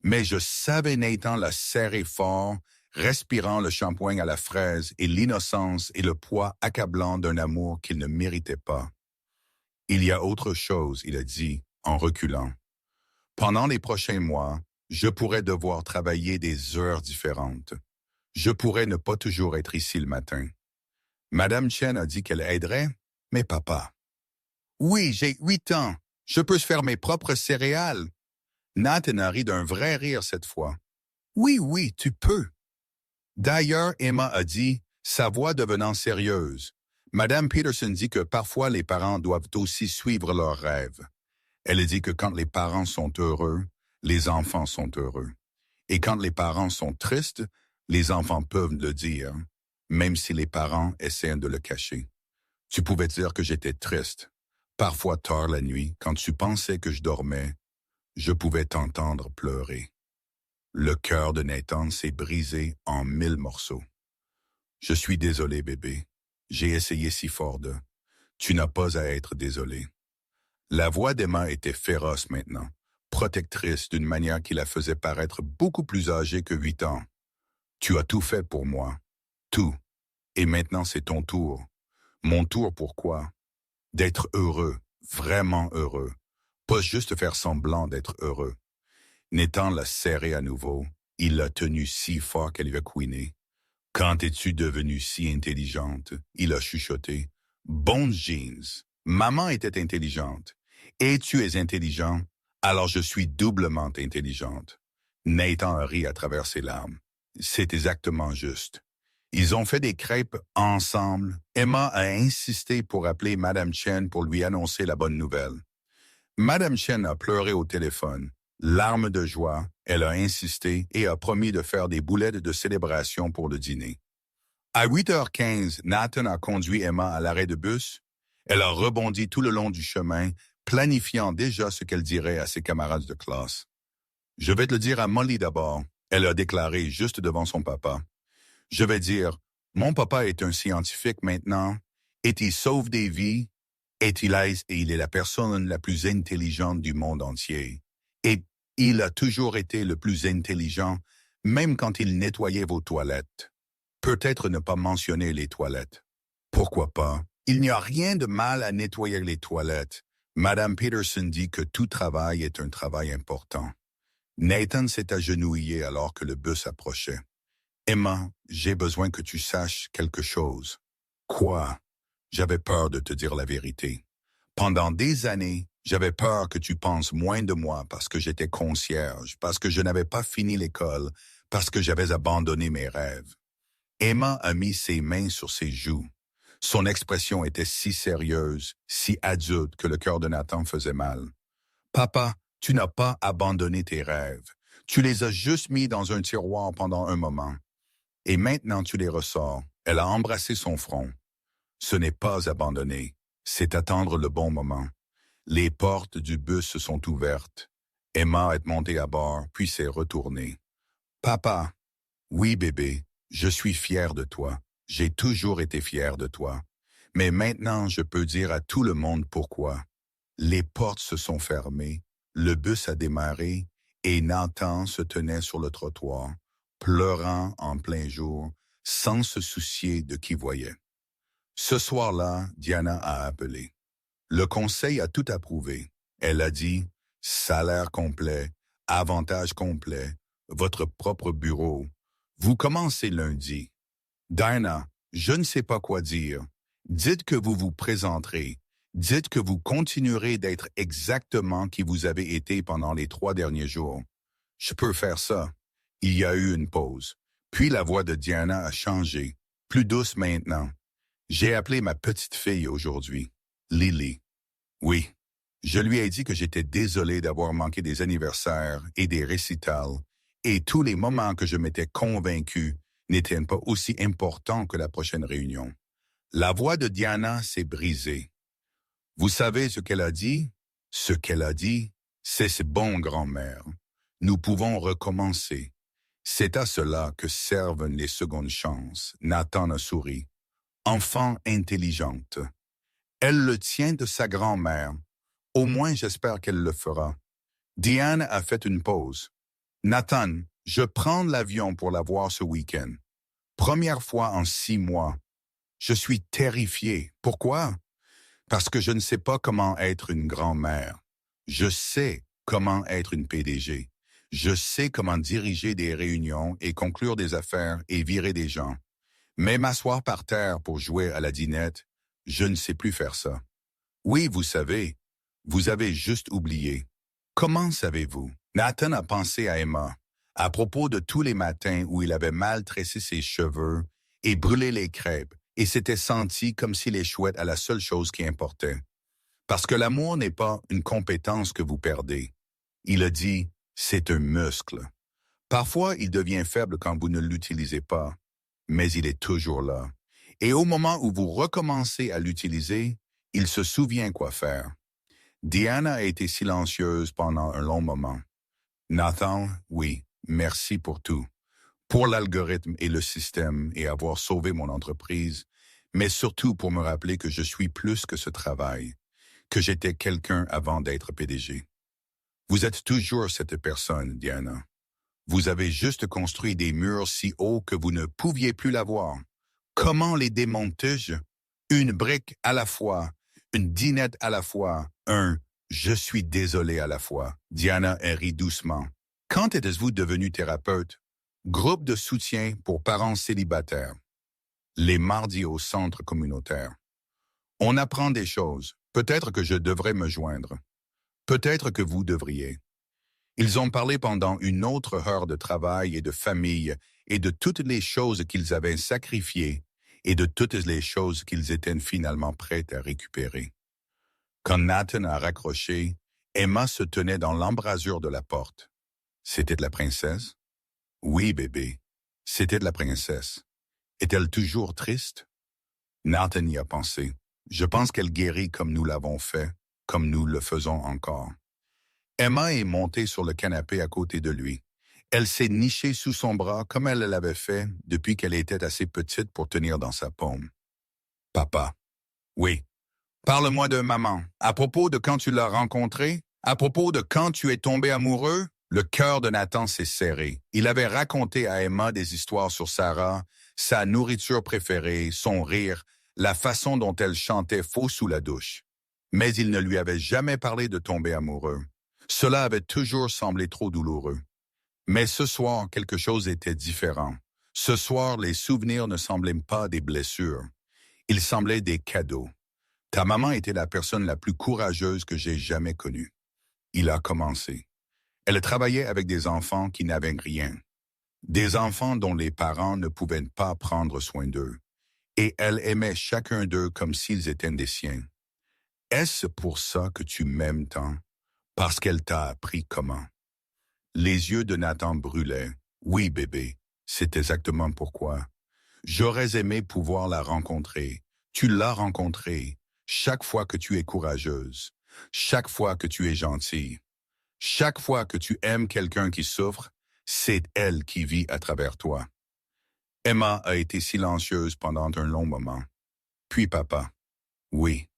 Mais je savais Nathan la serrer fort, respirant le shampoing à la fraise et l'innocence et le poids accablant d'un amour qu'il ne méritait pas. Il y a autre chose, il a dit, en reculant. Pendant les prochains mois, je pourrais devoir travailler des heures différentes. Je pourrais ne pas toujours être ici le matin. Madame Chen a dit qu'elle aiderait, mais papa. Oui, j'ai 8 ans. Je peux faire mes propres céréales. Nathan a ri d'un vrai rire cette fois. Oui, tu peux. D'ailleurs, Emma a dit, sa voix devenant sérieuse. Madame Peterson dit que parfois les parents doivent aussi suivre leurs rêves. Elle a dit que quand les parents sont heureux, les enfants sont heureux. Et quand les parents sont tristes, les enfants peuvent le dire, même si les parents essaient de le cacher. Tu pouvais dire que j'étais triste. Parfois tard la nuit, quand tu pensais que je dormais, je pouvais t'entendre pleurer. Le cœur de Nathan s'est brisé en 1000 morceaux. Je suis désolé, bébé. J'ai essayé si fort de... Tu n'as pas à être désolé. La voix d'Emma était féroce maintenant, protectrice d'une manière qui la faisait paraître beaucoup plus âgée que 8 ans. Tu as tout fait pour moi. Tout. Et maintenant c'est ton tour. Mon tour pourquoi? D'être heureux, vraiment heureux. Pas juste faire semblant d'être heureux. Nathan l'a serré à nouveau. Il l'a tenue si fort qu'elle a couiné. Quand es-tu devenue si intelligente? Il a chuchoté. Bon jeans. Maman était intelligente. Et tu es intelligent, alors je suis doublement intelligente. Nathan a ri à travers ses larmes. C'est exactement juste. Ils ont fait des crêpes ensemble. Emma a insisté pour appeler Madame Chen pour lui annoncer la bonne nouvelle. Madame Chen a pleuré au téléphone. Larmes de joie, elle a insisté et a promis de faire des boulettes de célébration pour le dîner. À 8h15, Nathan a conduit Emma à l'arrêt de bus. Elle a rebondi tout le long du chemin, planifiant déjà ce qu'elle dirait à ses camarades de classe. « Je vais te le dire à Molly d'abord », elle a déclaré juste devant son papa. « Je vais dire, mon papa est un scientifique maintenant, et il sauve des vies, et il est la personne la plus intelligente du monde entier. Et il a toujours été le plus intelligent, même quand il nettoyait vos toilettes. Peut-être ne pas mentionner les toilettes. Pourquoi pas? Il n'y a rien de mal à nettoyer les toilettes. Madame Peterson dit que tout travail est un travail important. Nathan s'est agenouillé alors que le bus approchait. Emma, j'ai besoin que tu saches quelque chose. Quoi? J'avais peur de te dire la vérité. Pendant des années, j'avais peur que tu penses moins de moi parce que j'étais concierge, parce que je n'avais pas fini l'école, parce que j'avais abandonné mes rêves. Emma a mis ses mains sur ses joues. Son expression était si sérieuse, si adulte que le cœur de Nathan faisait mal. Papa, tu n'as pas abandonné tes rêves. Tu les as juste mis dans un tiroir pendant un moment. Et maintenant tu les ressors. Elle a embrassé son front. Ce n'est pas abandonner, c'est attendre le bon moment. Les portes du bus se sont ouvertes. Emma est montée à bord, puis s'est retournée. Papa, oui bébé, je suis fier de toi. J'ai toujours été fier de toi. Mais maintenant, je peux dire à tout le monde pourquoi. Les portes se sont fermées, le bus a démarré et Nathan se tenait sur le trottoir, pleurant en plein jour, sans se soucier de qui voyait. Ce soir-là, Diana a appelé. Le conseil a tout approuvé. Elle a dit « salaire complet, avantage complet, votre propre bureau. Vous commencez lundi. » Diana, je ne sais pas quoi dire. Dites que vous vous présenterez. Dites que vous continuerez d'être exactement qui vous avez été pendant les 3 derniers jours. Je peux faire ça. Il y a eu une pause. Puis la voix de Diana a changé, plus douce maintenant. J'ai appelé ma petite fille aujourd'hui, Lily. Oui, je lui ai dit que j'étais désolé d'avoir manqué des anniversaires et des récitals et tous les moments que je m'étais convaincu n'était pas aussi important que la prochaine réunion. La voix de Diana s'est brisée. Vous savez ce qu'elle a dit? Ce qu'elle a dit, c'est bon, grand-mère. Nous pouvons recommencer. C'est à cela que servent les secondes chances. Nathan a souri. Enfant intelligente. Elle le tient de sa grand-mère. Au moins, j'espère qu'elle le fera. Diane a fait une pause. Nathan, je prends l'avion pour la voir ce week-end. Première fois en 6 mois. Je suis terrifié. Pourquoi? Parce que je ne sais pas comment être une grand-mère. Je sais comment être une PDG. Je sais comment diriger des réunions et conclure des affaires et virer des gens. Mais m'asseoir par terre pour jouer à la dinette, je ne sais plus faire ça. Oui, vous savez, vous avez juste oublié. Comment savez-vous? Nathan a pensé à Emma, à propos de tous les matins où il avait mal tressé ses cheveux et brûlé les crêpes, et s'était senti comme s'il échouait à la seule chose qui importait. Parce que l'amour n'est pas une compétence que vous perdez. Il a dit, c'est un muscle. Parfois, il devient faible quand vous ne l'utilisez pas, mais il est toujours là. Et au moment où vous recommencez à l'utiliser, il se souvient quoi faire. Diana a été silencieuse pendant un long moment. Nathan, oui, merci pour tout. Pour l'algorithme et le système et avoir sauvé mon entreprise, mais surtout pour me rappeler que je suis plus que ce travail, que j'étais quelqu'un avant d'être PDG. Vous êtes toujours cette personne, Diana. Vous avez juste construit des murs si hauts que vous ne pouviez plus la voir. Comment les démontais-je? Une brique à la fois, une dinette à la fois, un « je suis désolé » à la fois. Diana rit doucement. Quand êtes-vous devenu thérapeute? Groupe de soutien pour parents célibataires. Les mardis au centre communautaire. On apprend des choses. Peut-être que je devrais me joindre. Peut-être que vous devriez. Ils ont parlé pendant une autre heure de travail et de famille et de toutes les choses qu'ils avaient sacrifiées et de toutes les choses qu'ils étaient finalement prêts à récupérer. Quand Nathan a raccroché, Emma se tenait dans l'embrasure de la porte. C'était de la princesse? Oui, bébé, c'était de la princesse. Est-elle toujours triste? Nathan y a pensé. Je pense qu'elle guérit comme nous l'avons fait, comme nous le faisons encore. Emma est montée sur le canapé à côté de lui. Elle s'est nichée sous son bras comme elle l'avait fait depuis qu'elle était assez petite pour tenir dans sa paume. Papa. Oui. Parle-moi de maman. À propos de quand tu l'as rencontrée? À propos de quand tu es tombé amoureux? Le cœur de Nathan s'est serré. Il avait raconté à Emma des histoires sur Sarah, sa nourriture préférée, son rire, la façon dont elle chantait faux sous la douche. Mais il ne lui avait jamais parlé de tomber amoureux. Cela avait toujours semblé trop douloureux. Mais ce soir, quelque chose était différent. Ce soir, les souvenirs ne semblaient pas des blessures. Ils semblaient des cadeaux. Ta maman était la personne la plus courageuse que j'ai jamais connue. Il a commencé. Elle travaillait avec des enfants qui n'avaient rien. Des enfants dont les parents ne pouvaient pas prendre soin d'eux. Et elle aimait chacun d'eux comme s'ils étaient des siens. Est-ce pour ça que tu m'aimes tant? Parce qu'elle t'a appris comment. Les yeux de Nathan brûlaient. Oui, bébé, c'est exactement pourquoi. J'aurais aimé pouvoir la rencontrer. Tu l'as rencontrée. Chaque fois que tu es courageuse. Chaque fois que tu es gentille. Chaque fois que tu aimes quelqu'un qui souffre, c'est elle qui vit à travers toi. Emma a été silencieuse pendant un long moment. Puis papa. Oui,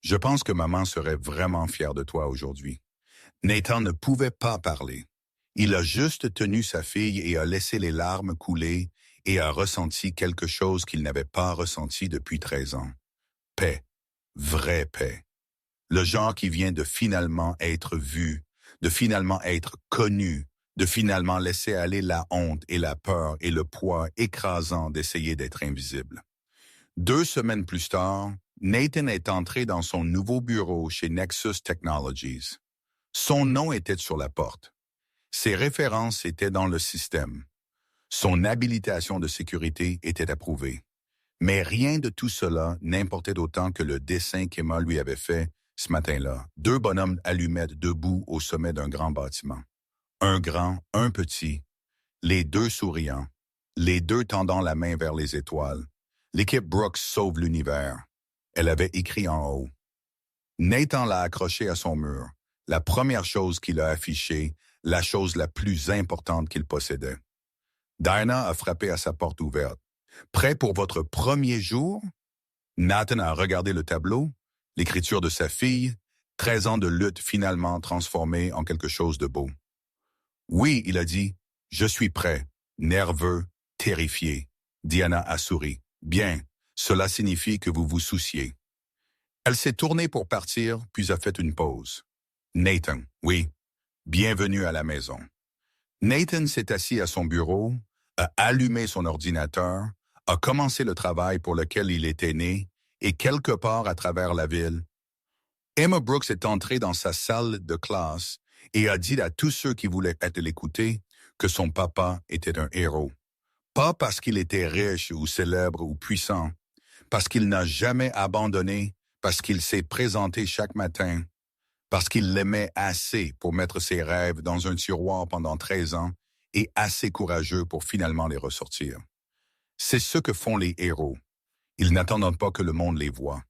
je pense que maman serait vraiment fière de toi aujourd'hui. Nathan ne pouvait pas parler. Il a juste tenu sa fille et a laissé les larmes couler et a ressenti quelque chose qu'il n'avait pas ressenti depuis 13 ans. Paix. Vraie paix. Le genre qui vient de finalement être vu, de finalement être connu, de finalement laisser aller la honte et la peur et le poids écrasant d'essayer d'être invisible. 2 semaines plus tard, Nathan est entré dans son nouveau bureau chez Nexus Technologies. Son nom était sur la porte. Ses références étaient dans le système. Son habilitation de sécurité était approuvée. Mais rien de tout cela n'importait autant que le dessin qu'Emma lui avait fait ce matin-là. 2 bonhommes allumettes debout au sommet d'un grand bâtiment. Un grand, un petit, les 2 souriants. les deux tendant la main vers les étoiles. L'équipe Brooks sauve l'univers. Elle avait écrit en haut. Nathan l'a accroché à son mur. La première chose qu'il a affichée, la chose la plus importante qu'il possédait. Diana a frappé à sa porte ouverte. Prêt pour votre premier jour? Nathan a regardé le tableau, l'écriture de sa fille, 13 ans de lutte finalement transformée en quelque chose de beau. Oui, il a dit, je suis prêt, nerveux, terrifié. Diana a souri. Bien, cela signifie que vous vous souciez. Elle s'est tournée pour partir, puis a fait une pause. Nathan, oui, bienvenue à la maison. Nathan s'est assis à son bureau, a allumé son ordinateur, a commencé le travail pour lequel il était né, et quelque part à travers la ville, Emma Brooks est entrée dans sa salle de classe et a dit à tous ceux qui voulaient l'écouter que son papa était un héros. Pas parce qu'il était riche ou célèbre ou puissant, parce qu'il n'a jamais abandonné, parce qu'il s'est présenté chaque matin, parce qu'il l'aimait assez pour mettre ses rêves dans un tiroir pendant 13 ans et assez courageux pour finalement les ressortir. C'est ce que font les héros. Ils n'attendent pas que le monde les voie.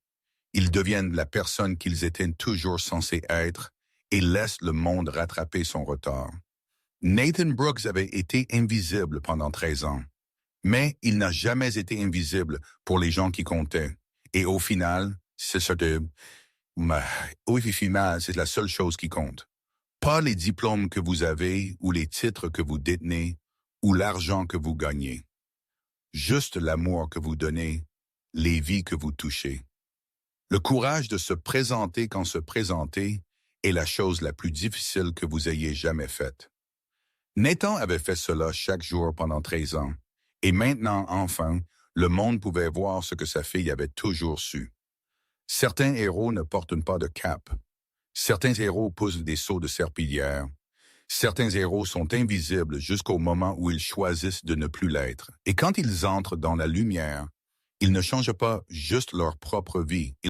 Ils deviennent la personne qu'ils étaient toujours censés être et laissent le monde rattraper son retard. Nathan Brooks avait été invisible pendant 13 ans, mais il n'a jamais été invisible pour les gens qui comptaient. Et au final, c'est la seule chose qui compte. Pas les diplômes que vous avez ou les titres que vous détenez ou l'argent que vous gagnez. Juste l'amour que vous donnez, les vies que vous touchez. Le courage de se présenter quand se présenter est la chose la plus difficile que vous ayez jamais faite. Nathan avait fait cela chaque jour pendant 13 ans, et maintenant, enfin, le monde pouvait voir ce que sa fille avait toujours su. Certains héros ne portent pas de cape. Certains héros poussent des sauts de serpillière. Certains héros sont invisibles jusqu'au moment où ils choisissent de ne plus l'être. Et quand ils entrent dans la lumière, ils ne changent pas juste leur propre vie.